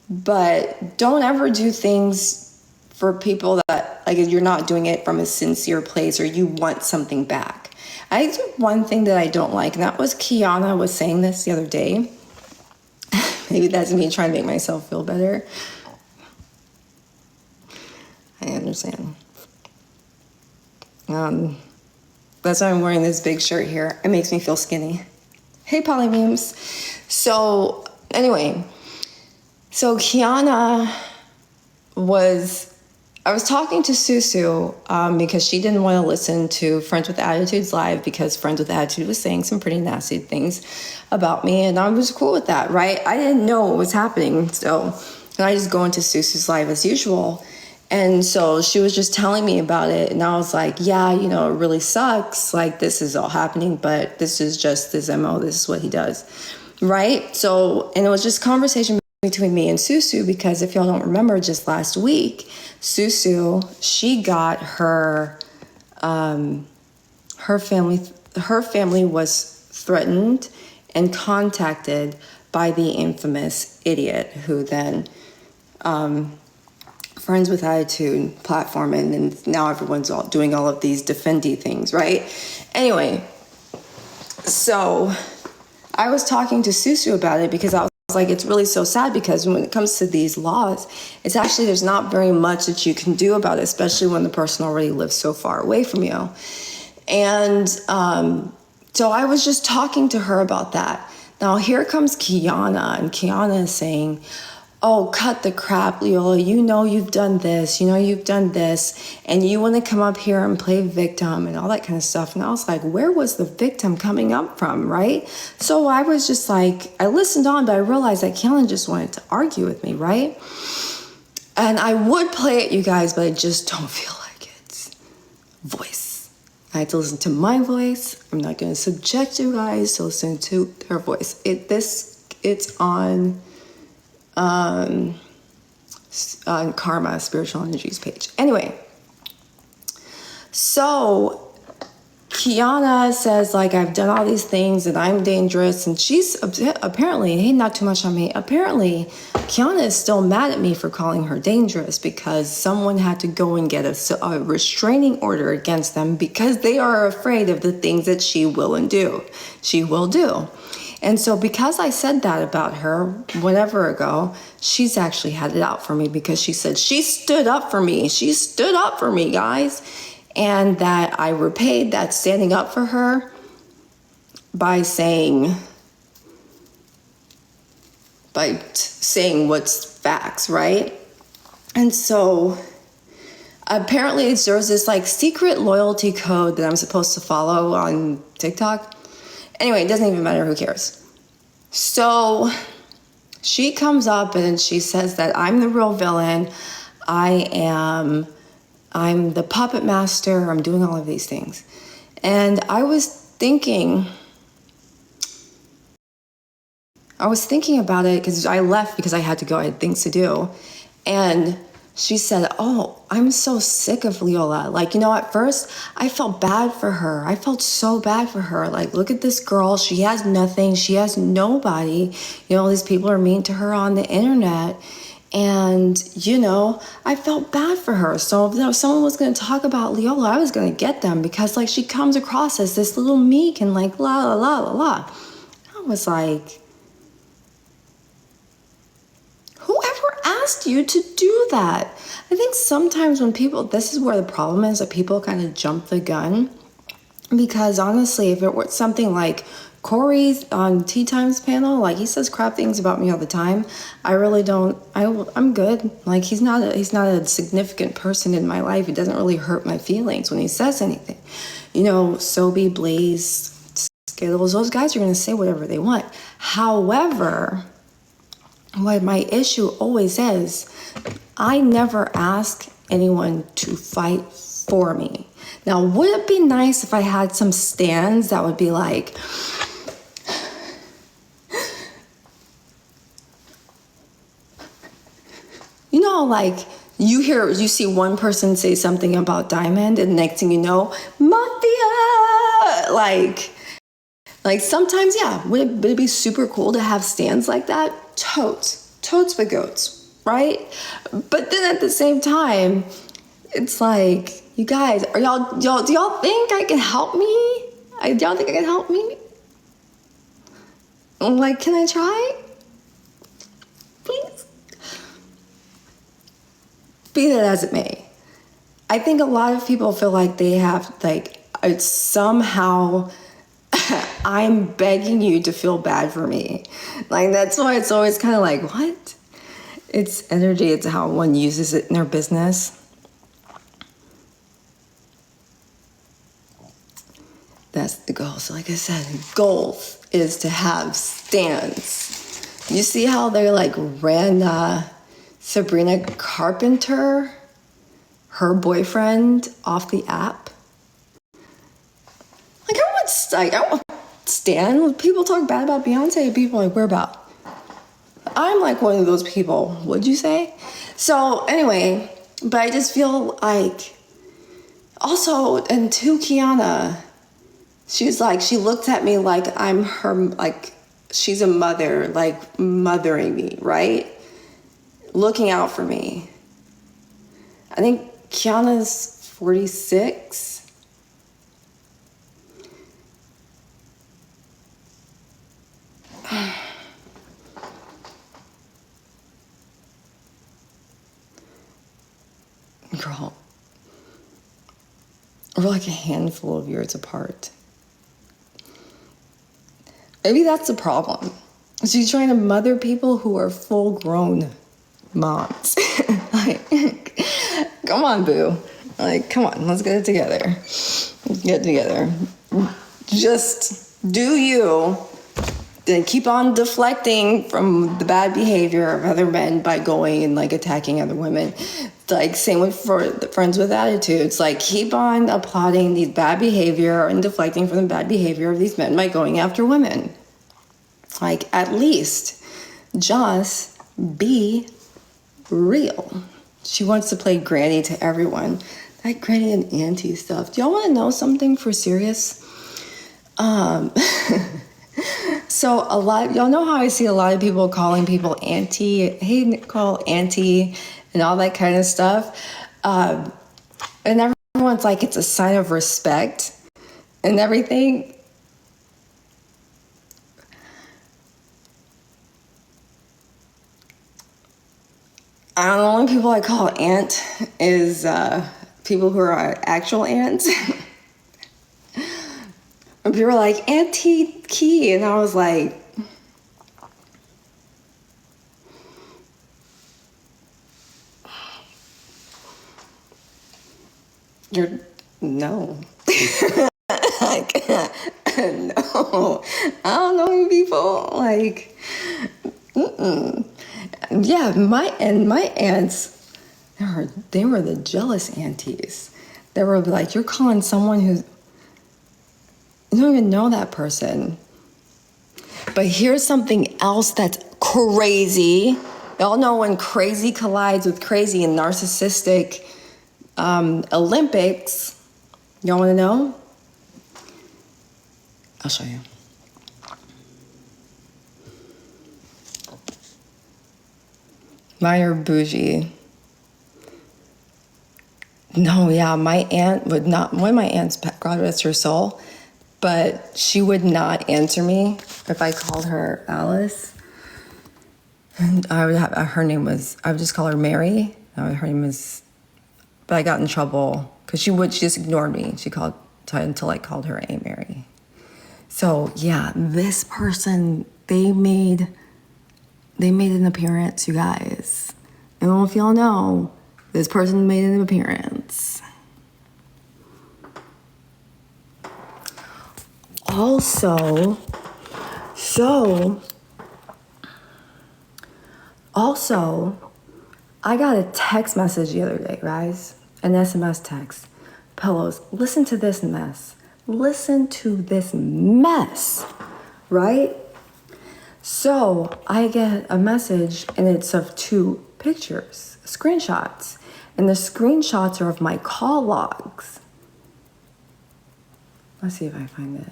but don't ever do things for people that, like, you're not doing it from a sincere place or you want something back. I think one thing that I don't like, and that was Kiana was saying this the other day. Maybe that's me trying to make myself feel better. I understand. That's why I'm wearing this big shirt here. It makes me feel skinny. Hey, Polybeams. So anyway, so Kiana I was talking to Susu because she didn't want to listen to Friends with Attitudes live because Friends with Attitude was saying some pretty nasty things about me, and I was cool with that, right? I didn't know what was happening, so I just go into Susu's live as usual. And so she was just telling me about it, and I was like, yeah, you know, it really sucks. Like, this is all happening, but this is just his MO. This is what he does, right? So, and it was just conversation between me and Susu because if y'all don't remember, just last week, Susu, she got her family was threatened and contacted by the infamous idiot who then Friends with Attitude platform, and now everyone's all doing all of these defendy things, right? Anyway, so I was talking to Susu about it because I was like, it's really so sad because when it comes to these laws, it's actually, there's not very much that you can do about it, especially when the person already lives so far away from you. And so I was just talking to her about that. Now here comes Kiana, and Kiana is saying, oh, cut the crap, Leola. You know you've done this. You know you've done this. And you want to come up here and play victim and all that kind of stuff. And I was like, where was the victim coming up from, right? So I was just like, I listened on, but I realized that Kiana just wanted to argue with me, right? And I would play it, you guys, but I just don't feel like it's voice. I have to listen to my voice. I'm not going to subject you guys to listen to their voice. It's on Karma Spiritual Energies page. Anyway, so Kiana says, like, I've done all these things and I'm dangerous. And she's apparently, hey, not too much on me. Apparently, Kiana is still mad at me for calling her dangerous because someone had to go and get a restraining order against them because they are afraid of the things that she will do. And so because I said that about her whatever ago, she's actually had it out for me because she said she stood up for me. She stood up for me, guys. And that I repaid that standing up for her by saying what's facts, right? And so apparently there's this like secret loyalty code that I'm supposed to follow on TikTok. Anyway, it doesn't even matter, who cares? So she comes up and she says that I'm the real villain. I'm the puppet master. I'm doing all of these things. And I was thinking about it because I left because I had to go. I had things to do. And she said, oh, I'm so sick of Leola. Like, at first I felt bad for her. I felt so bad for her. Like, look at this girl. She has nothing. She has nobody. These people are mean to her on the internet. And, I felt bad for her. So if someone was going to talk about Leola, I was going to get them because, like, she comes across as this little meek and, like, la, la, la, la, la. I was like, whoever asked you to do that? I think sometimes when this is where the problem is, that people kind of jump the gun. Because, honestly, if it were something like Corey's on Tea Times panel, like, he says crap things about me all the time. I really don't. I'm good. Like, he's not a significant person in my life. It doesn't really hurt my feelings when he says anything. Sobe, Blaze, Skittles, those guys are going to say whatever they want. However, what my issue always is, I never ask anyone to fight for me. Now, would it be nice if I had some stands that would be like, like you see one person say something about Diamond and next thing you know, Mafia! Like sometimes, yeah, would it be super cool to have stands like that? Totes for goats, right? But then at the same time, it's like, you guys, do y'all think I can help me? Do y'all think I can help me? Like, can I try? Please? Be that as it may, I think a lot of people feel like they have, like, it's somehow I'm begging you to feel bad for me. Like, that's why it's always kind of like, what? It's energy. It's how one uses it in their business. That's the goal. So like I said, goal is to have stands. You see how they like ran Sabrina Carpenter, her boyfriend, off the app? I want Stan. When people talk bad about Beyonce, people are like, where about? I'm like one of those people, would you say? So anyway, but I just feel like, also, and to Kiana, she's like, she looked at me like I'm her, like she's a mother, like mothering me, right? Looking out for me. I think Kiana's 46. Girl, we're like a handful of years apart. Maybe that's the problem. She's trying to mother people who are full-grown moms. Like, come on, boo. Like, come on, let's get it together. Let's get it together. Just do you. Then keep on deflecting from the bad behavior of other men by going and like attacking other women. It's Like, same with for the friends with attitudes. Like, keep on applauding these bad behavior and deflecting from the bad behavior of these men by going after women. Like, at least just be real. She wants to play granny to everyone. That granny and auntie stuff. Do y'all want to know something for serious? So y'all know how I see a lot of people calling people auntie, hey Nicole, auntie, and all that kind of stuff. And everyone's like, it's a sign of respect and everything. I don't know, the only people I call aunt is people who are actual aunts. And people were like, Auntie Key. And I was like, no. Like, no. I don't know you people. Like, yeah, my aunts, they were the jealous aunties. They were like, you're calling someone who's, you don't even know that person. But here's something else that's crazy. Y'all know when crazy collides with crazy in narcissistic Olympics. Y'all want to know? I'll show you. Mine are bougie. No, yeah, my aunt would not, one of my aunts, God rest her soul, but she would not answer me if I called her Alice. And I would have, her name was, I would just call her Mary. Her name was, but I got in trouble because she just ignored me. She called, until I called her A Mary. So yeah, this person, they made an appearance, you guys. I don't know if y'all know, this person made an appearance. Also, I got a text message the other day, guys. An SMS text. Pillows, listen to this mess. Listen to this mess, right? So I get a message and it's of 2 pictures, screenshots. And the screenshots are of my call logs. Let's see if I find it.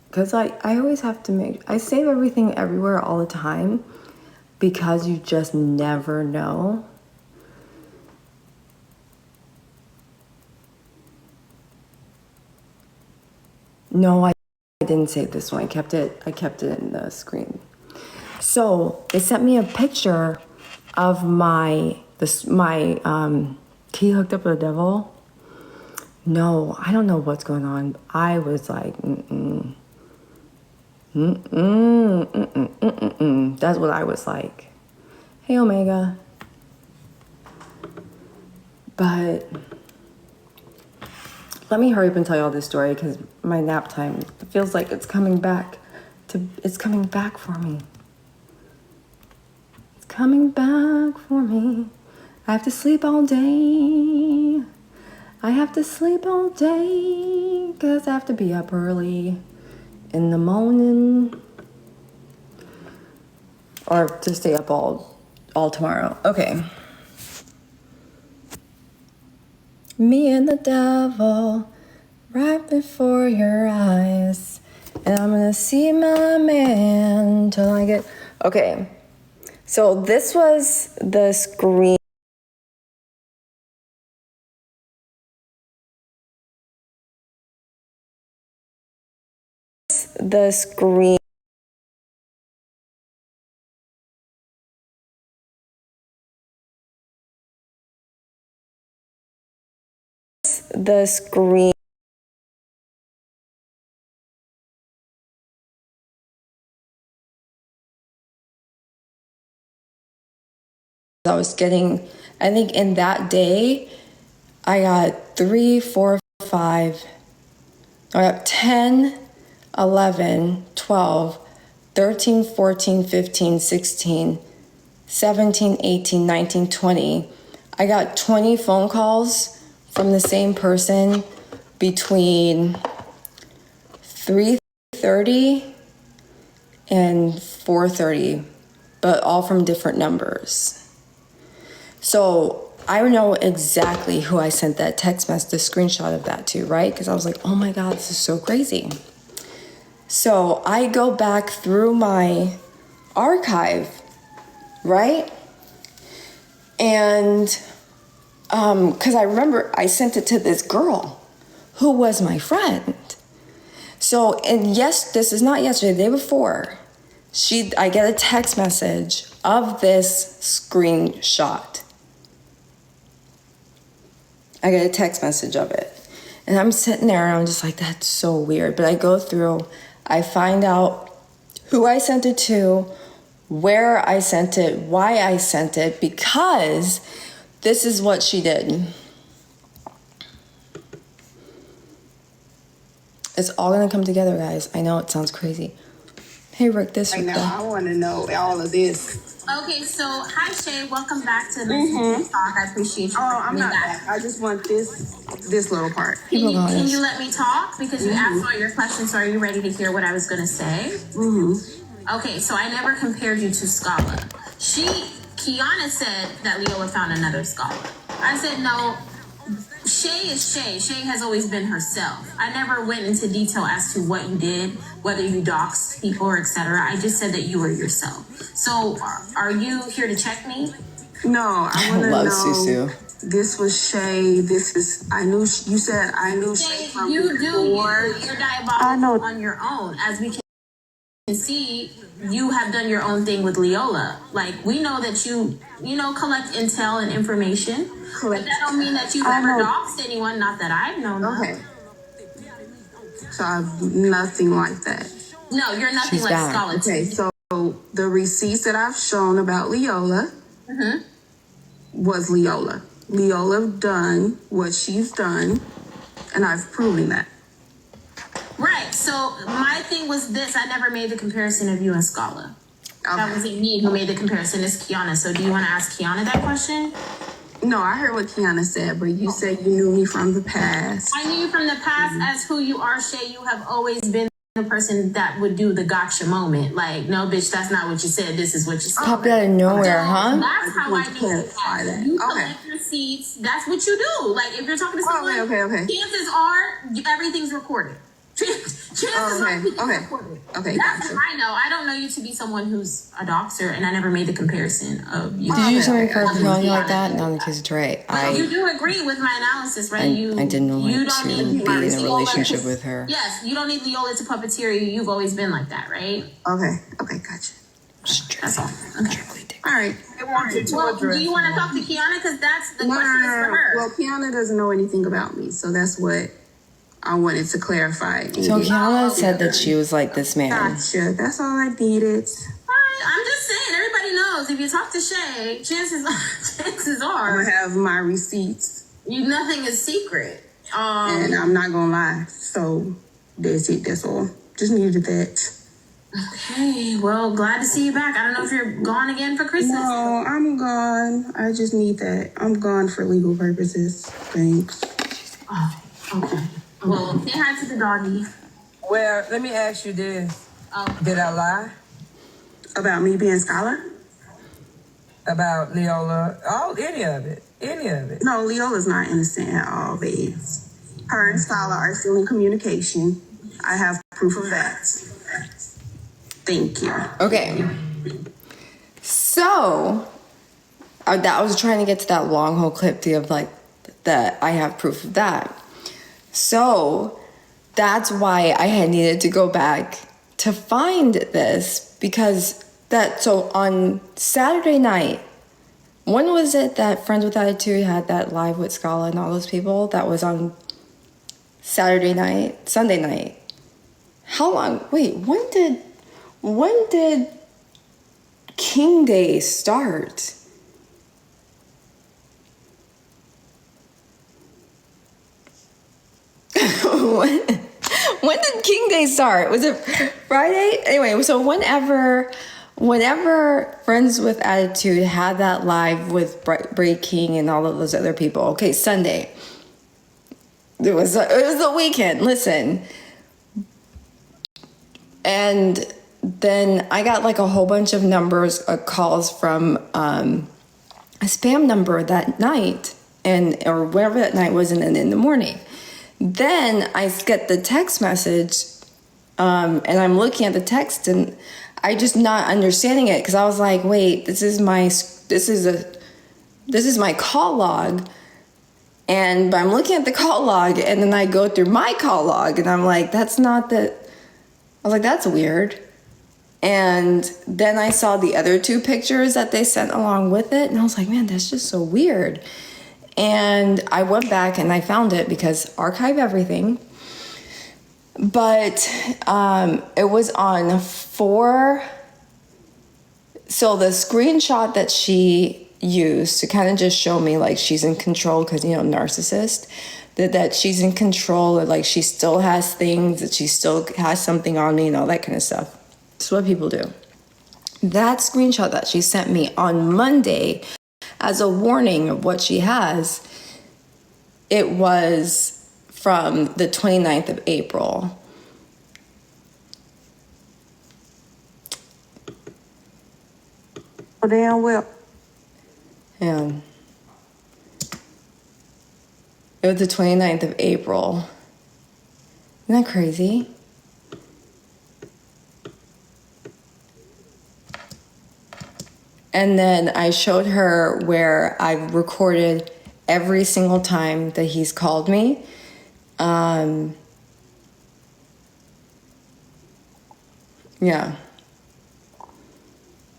Because I always have to I save everything everywhere all the time because you just never know. No, I didn't save this one. I kept it in the screen. So they sent me a picture of my key hooked up with the devil. No, I don't know what's going on. I was like, That's what I was like. Hey, Omega. But let me hurry up and tell you all this story because my nap time, it feels like it's coming back for me. It's coming back for me. I have to sleep all day. Because I have to be up early in the morning. Or to stay up all tomorrow. Okay. Me and the devil right before your eyes. And I'm gonna see my man till I get... Okay. So this was the screen. The screen. The screen. I was getting, I think in that day, I got 3, 4, 5, I got 10, 11, 12, 13, 14, 15, 16, 17, 18, 19, 20. I got 20 phone calls from the same person between 3:30 and 4:30, but all from different numbers. So I know exactly who I sent that text message, the screenshot of that to, right? Because I was like, oh my God, this is so crazy. So I go back through my archive, right? And because I remember I sent it to this girl who was my friend. So, and yes, this is not yesterday, the day before, I get a text message of this screenshot. I get a text message of it. And I'm sitting there and I'm just like, that's so weird. But I go through, I find out who I sent it to, where I sent it, why I sent it, because this is what she did. It's all gonna come together, guys. I know it sounds crazy. Hey, Rick, this Right Rick, now, that. I want to know all of this. Okay, so hi Shay, welcome back to the Talk. I appreciate you. Oh, I'm coming not back. back. I just want this little part. Can you let me talk? Because you asked all your questions, so are you ready to hear what I was going to say? Okay, so I never compared you to Scala. Kiana said that Leola found another Scala. I said no. Shay is Shay. Shay has always been herself. I never went into detail as to what you did, whether you doxed people or etc. I just said that you were yourself. So, are you here to check me? No, I want to Love know. Susu. This was Shay. This is. I knew. You said I knew Shay from You do. before. You're diabolical I know. on your own, as we can see. You have done your own thing with Leola. Like, we know that you collect intel and information. But that don't mean that you've I ever know. doxed anyone. Not that I've known. Okay. So I've nothing like that. No, you're nothing She's like back. Scarlett. Okay, so the receipts that I've shown about Leola was Leola. Leola done what she's done, and I've proven that. Right. So my thing was this: I never made the comparison of you and Scala. That Okay. wasn't me who made the comparison. It's Kiana. So do you want to ask Kiana that question? No, I heard what Kiana said, but you said you knew me from the past. I knew you from the past as who you are, Shay. You have always been the person that would do the gotcha moment. Like, no, bitch, that's not what you said. This is what you said. Popped out of nowhere, huh? That's how I want to knew clarify that. You Okay. collect receipts. That's what you do. Like, if you're talking to Oh, someone, okay. chances are everything's recorded. Chances are everything's okay. recorded. Okay, That's gotcha. what I know. I don't know you to be someone who's a doxer, and I never made the comparison of you. Did you do something Okay. for Fiona like that? No, because it's right. You do agree with my analysis, right? I didn't want you to don't be need in a Leola relationship to- with her. Yes, you don't need Leola to puppeteer you. You've always been like that, right? Okay, gotcha. That's all. Okay. All right. Well, do you want to talk to Kiana? Because that's the No, question is for her. Well, Kiana doesn't know anything about me, so that's what I wanted to clarify. So Kiana said that she was like this man. Gotcha. That's all I needed. I'm just saying, everybody knows if you talk to Shay, chances I'm are gonna have my receipts, nothing is secret. and I'm not gonna lie. So that's it. That's all. Just needed that. Okay, well, glad to see you back. I don't know if you're gone again for Christmas. No, I'm gone. I just need that. I'm gone for legal purposes. Thanks. Oh, okay. Well, say hi to the doggy. Well, let me ask you this. Oh, Did I lie About me being Scholar? about Leola? Any of it. Any of it. No, Leola's not innocent at all, babes. Her and Scholar are still in communication. I have proof of that. Thank you. Okay. So, I was trying to get to that long whole clip to give like that I have proof of that. So, that's why I had needed to go back to find this because so on Saturday night, when was it that Friends with Attitude had that live with Scala and all those people? That was on Sunday night. How long? Wait, when did King Day start? when did King Day start? Was it Friday? Anyway, so whenever whenever Friends with Attitude had that live with Breaking and all of those other people, okay, Sunday, it was the weekend, listen. And then I got like a whole bunch of calls from a spam number that night, or whatever that night was, and then in the morning. Then I get the text message, and I'm looking at the text, and I just not understanding it, because I was like, wait, this is my call log, but I'm looking at the call log, and then I go through my call log, and I'm like, that's weird. And then I saw the other two pictures that they sent along with it, and I was like, man, that's just so weird. And I went back and I found it, because archive everything. But it was on 4. So the screenshot that she used to kind of just show me like she's in control, because, narcissist, that she's in control, and like she still has things, that she still has something on me and all that kind of stuff. It's what people do. That screenshot that she sent me on Monday as a warning of what she has, it was from the 29th of April. Oh, damn well. Yeah. It was the 29th of April. Isn't that crazy? And then I showed her where I've recorded every single time that he's called me. Yeah.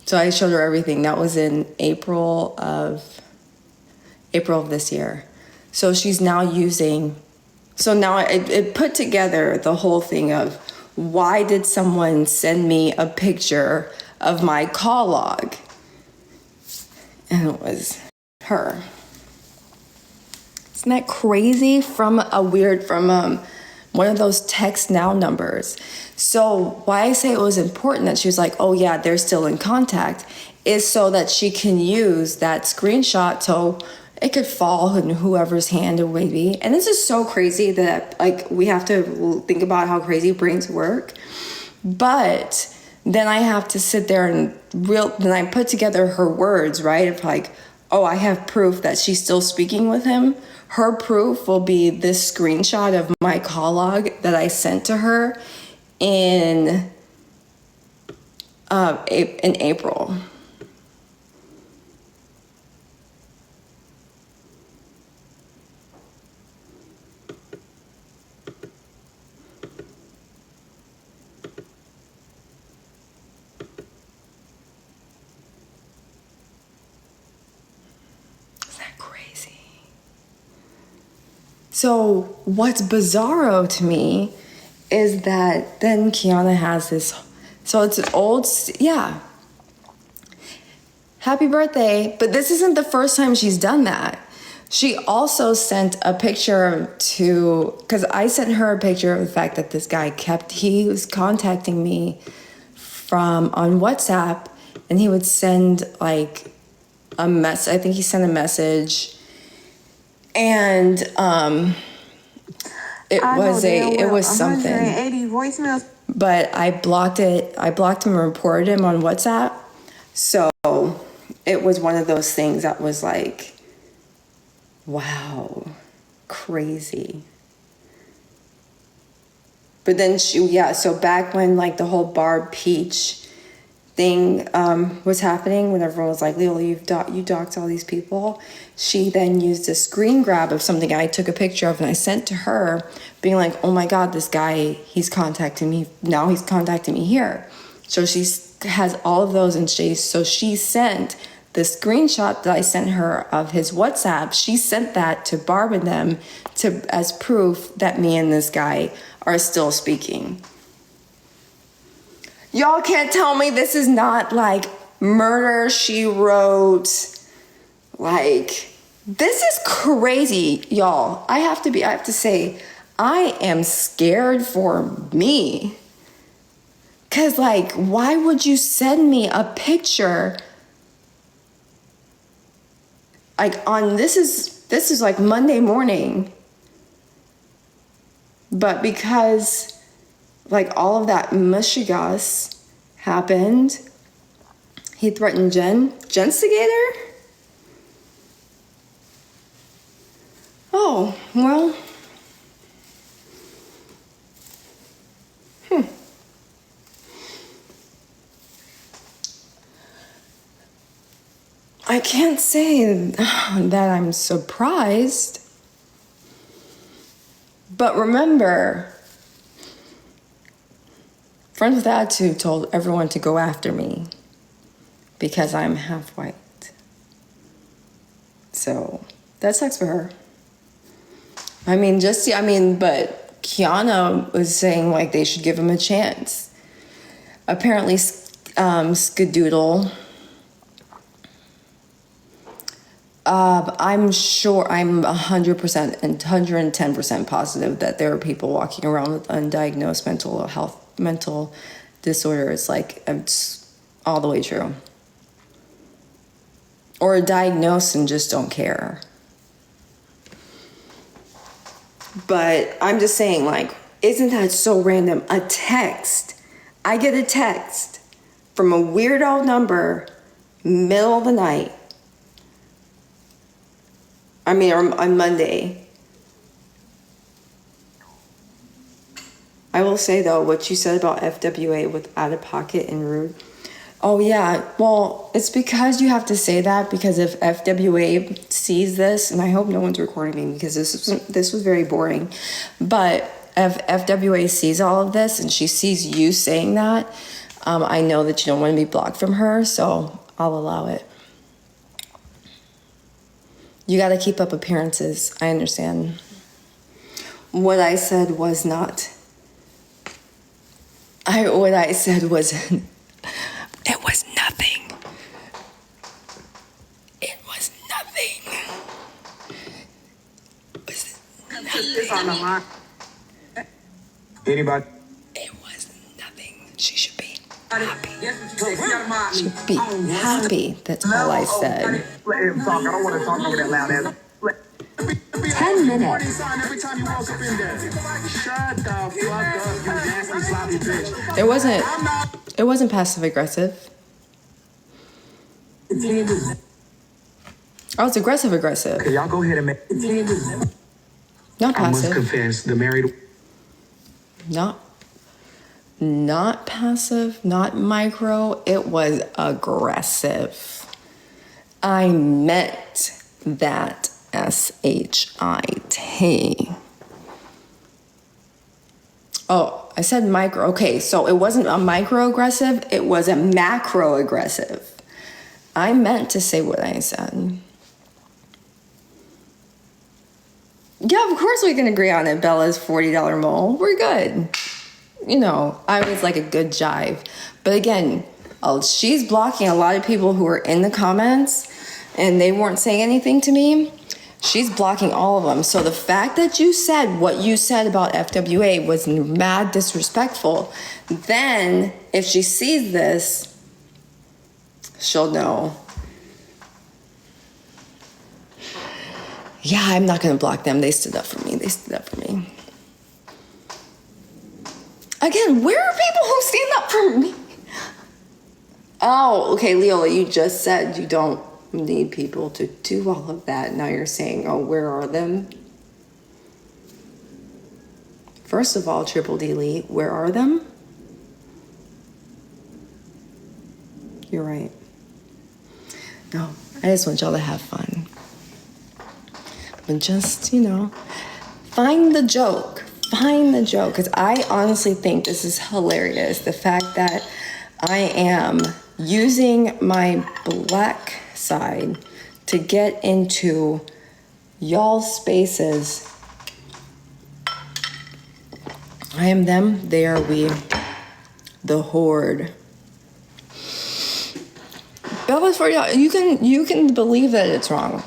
So I showed her everything. That was in April of this year. So she's now using... So now it put together the whole thing of, why did someone send me a picture of my call log? And it was her. Isn't that crazy? From one of those text now numbers. So why I say it was important that she was like, oh yeah, they're still in contact, is so that she can use that screenshot so it could fall in whoever's hand it would be. And this is so crazy that like we have to think about how crazy brains work. But then I have to sit there and then I put together her words, right? Of like, oh, I have proof that she's still speaking with him. Her proof will be this screenshot of my call log that I sent to her in April. So what's bizarro to me is that then Kiana has this, so it's an old, yeah, happy birthday, but this isn't the first time she's done that. She also sent a picture because I sent her a picture of the fact that this guy he was contacting me on WhatsApp, and he would send like a mess. I think he sent a message. And it was something. 180 voicemails. But I blocked it. I blocked him and reported him on WhatsApp. So it was one of those things that was like, wow, crazy. But then so back when like the whole Barb Peach thing was happening, when everyone was like, Leola, you doxed all these people, she then used a screen grab of something I took a picture of and I sent to her, being like, oh my God, this guy, he's contacting me. Now he's contacting me here. So she has all of those, and she sent the screenshot that I sent her of his WhatsApp. She sent that to Barb and them as proof that me and this guy are still speaking. Y'all can't tell me this is not like Murder, She Wrote. Like, this is crazy, y'all. I have to say, I am scared for me. Because, like, why would you send me a picture? Like, this is like Monday morning. But because, like, all of that mushigas happened, he threatened Genstigator? Oh, well. I can't say that I'm surprised. But remember, Friends with Attitude told everyone to go after me because I'm half white. So that sucks for her. But Kiana was saying like they should give him a chance. Apparently, Skadoodle. I'm 100% and 110% positive that there are people walking around with undiagnosed mental disorders. Like, it's all the way true. Or diagnosed and just don't care. But I'm just saying, like, isn't that so random? A text. I get a text from a weirdo number, middle of the night. On Monday. I will say, though, what you said about FWA with out of pocket and rude. Oh, yeah. Well, it's because you have to say that, because if FWA sees this, and I hope no one's recording me because this was very boring, but if FWA sees all of this and she sees you saying that, I know that you don't want to be blocked from her, so I'll allow it. You got to keep up appearances. I understand. What I said was not. What I said was. It was nothing. It was nothing. It was nothing. Anybody? It was nothing. She should be happy. She should be happy. That's all I said. Let him talk. I don't want to talk over that loud ass. 10 minutes. Every time you walk up in there. Shut the fuck up, you nasty sloppy bitch. It wasn't passive aggressive. I was aggressive. Okay, y'all go ahead and make. Not I must passive. confess, the married. Not passive, not micro. It was aggressive. I meant that SHIT. Oh, I said micro. Okay, so it wasn't a microaggressive, it was a macroaggressive. I meant to say what I said. Yeah, of course we can agree on it. Bella's $40 mole. We're good. You know, I always like a good jive. But again, she's blocking a lot of people who are in the comments and they weren't saying anything to me. She's blocking all of them. So the fact that you said what you said about FWA was mad disrespectful. Then if she sees this, she'll know. Yeah, I'm not going to block them. They stood up for me. Again, where are people who stand up for me? Oh, okay, Leola, you just said you don't need people to do all of that. Now you're saying, oh, where are them? First of all, Triple D Lee, where are them? You're right. No, I just want y'all to have fun. But just, find the joke. Because I honestly think this is hilarious. The fact that I am using my black side to get into y'all's spaces. I am them, they are we. The Horde. Bella's for y'all. You can believe that it's wrong.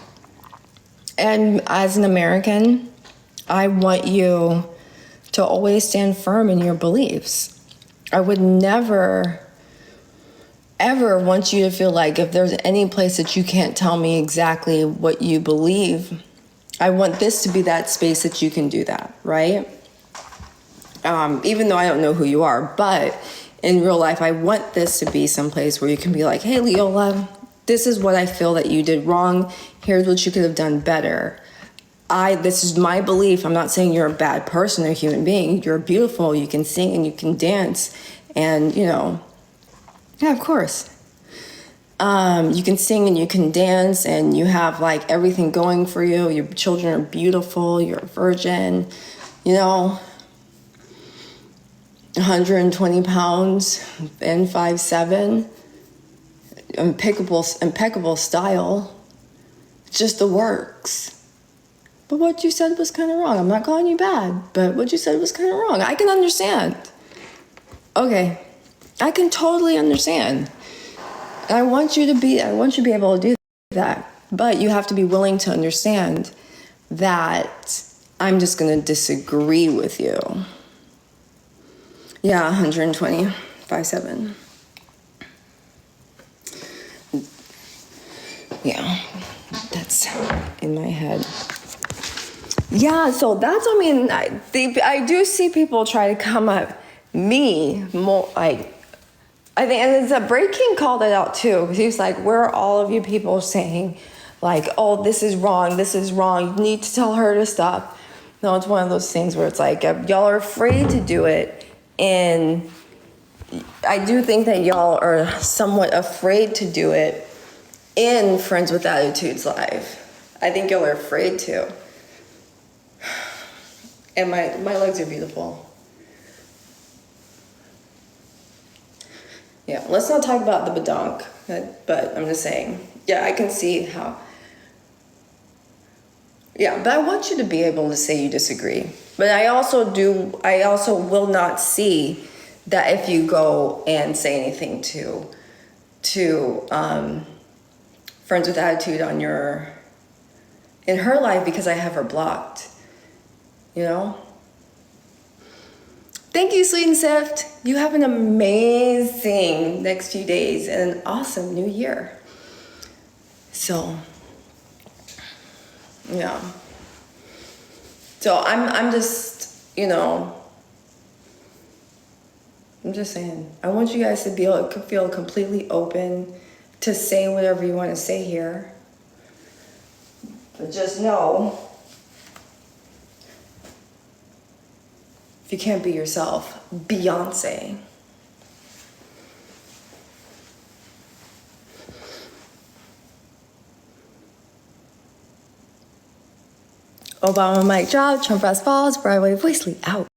And as an American, I want you to always stand firm in your beliefs. I would never, ever want you to feel like if there's any place that you can't tell me exactly what you believe, I want this to be that space that you can do that, right? Even though I don't know who you are, but in real life, I want this to be some place where you can be like, hey, Leola, this is what I feel that you did wrong. Here's what you could have done better. This is my belief. I'm not saying you're a bad person or a human being. You're beautiful. You can sing and you can dance. And, you know, yeah, of course. You can sing and you can dance and you have like everything going for you. Your children are beautiful. You're a virgin, you know, 120 pounds and 5'7". Impeccable style. Just the works. But what you said was kind of wrong. I'm not calling you bad, but what you said was kind of wrong. I can understand. Okay. I can totally understand. And I want you to be able to do that. But you have to be willing to understand that I'm just going to disagree with you. Yeah, 120, 5'7". Yeah, that's in my head. Yeah, so that's, I mean, I do see people try to come at me more, like, I think, and it's Bray King called it out too, because he was like, where are all of you people saying, like, oh, this is wrong, you need to tell her to stop. No, it's one of those things where it's like, y'all are afraid to do it, and I do think that y'all are somewhat afraid to do it in Friends with Attitudes Live. I think y'all are afraid to. And my legs are beautiful. Yeah, let's not talk about the badonk, but I'm just saying, yeah, I can see how. Yeah, but I want you to be able to say you disagree. But I also will not see that if you go and say anything to Friends with Attitude in her life, because I have her blocked. You know? Thank you, Sweet and Sift. You have an amazing next few days and an awesome new year. So, yeah. So I'm just, you know, I'm just saying, I want you guys to be able to feel completely open to say whatever you want to say here. But just know, if you can't be yourself, Beyonce. Obama mic drop, Trump press falls, Broadway voicely out.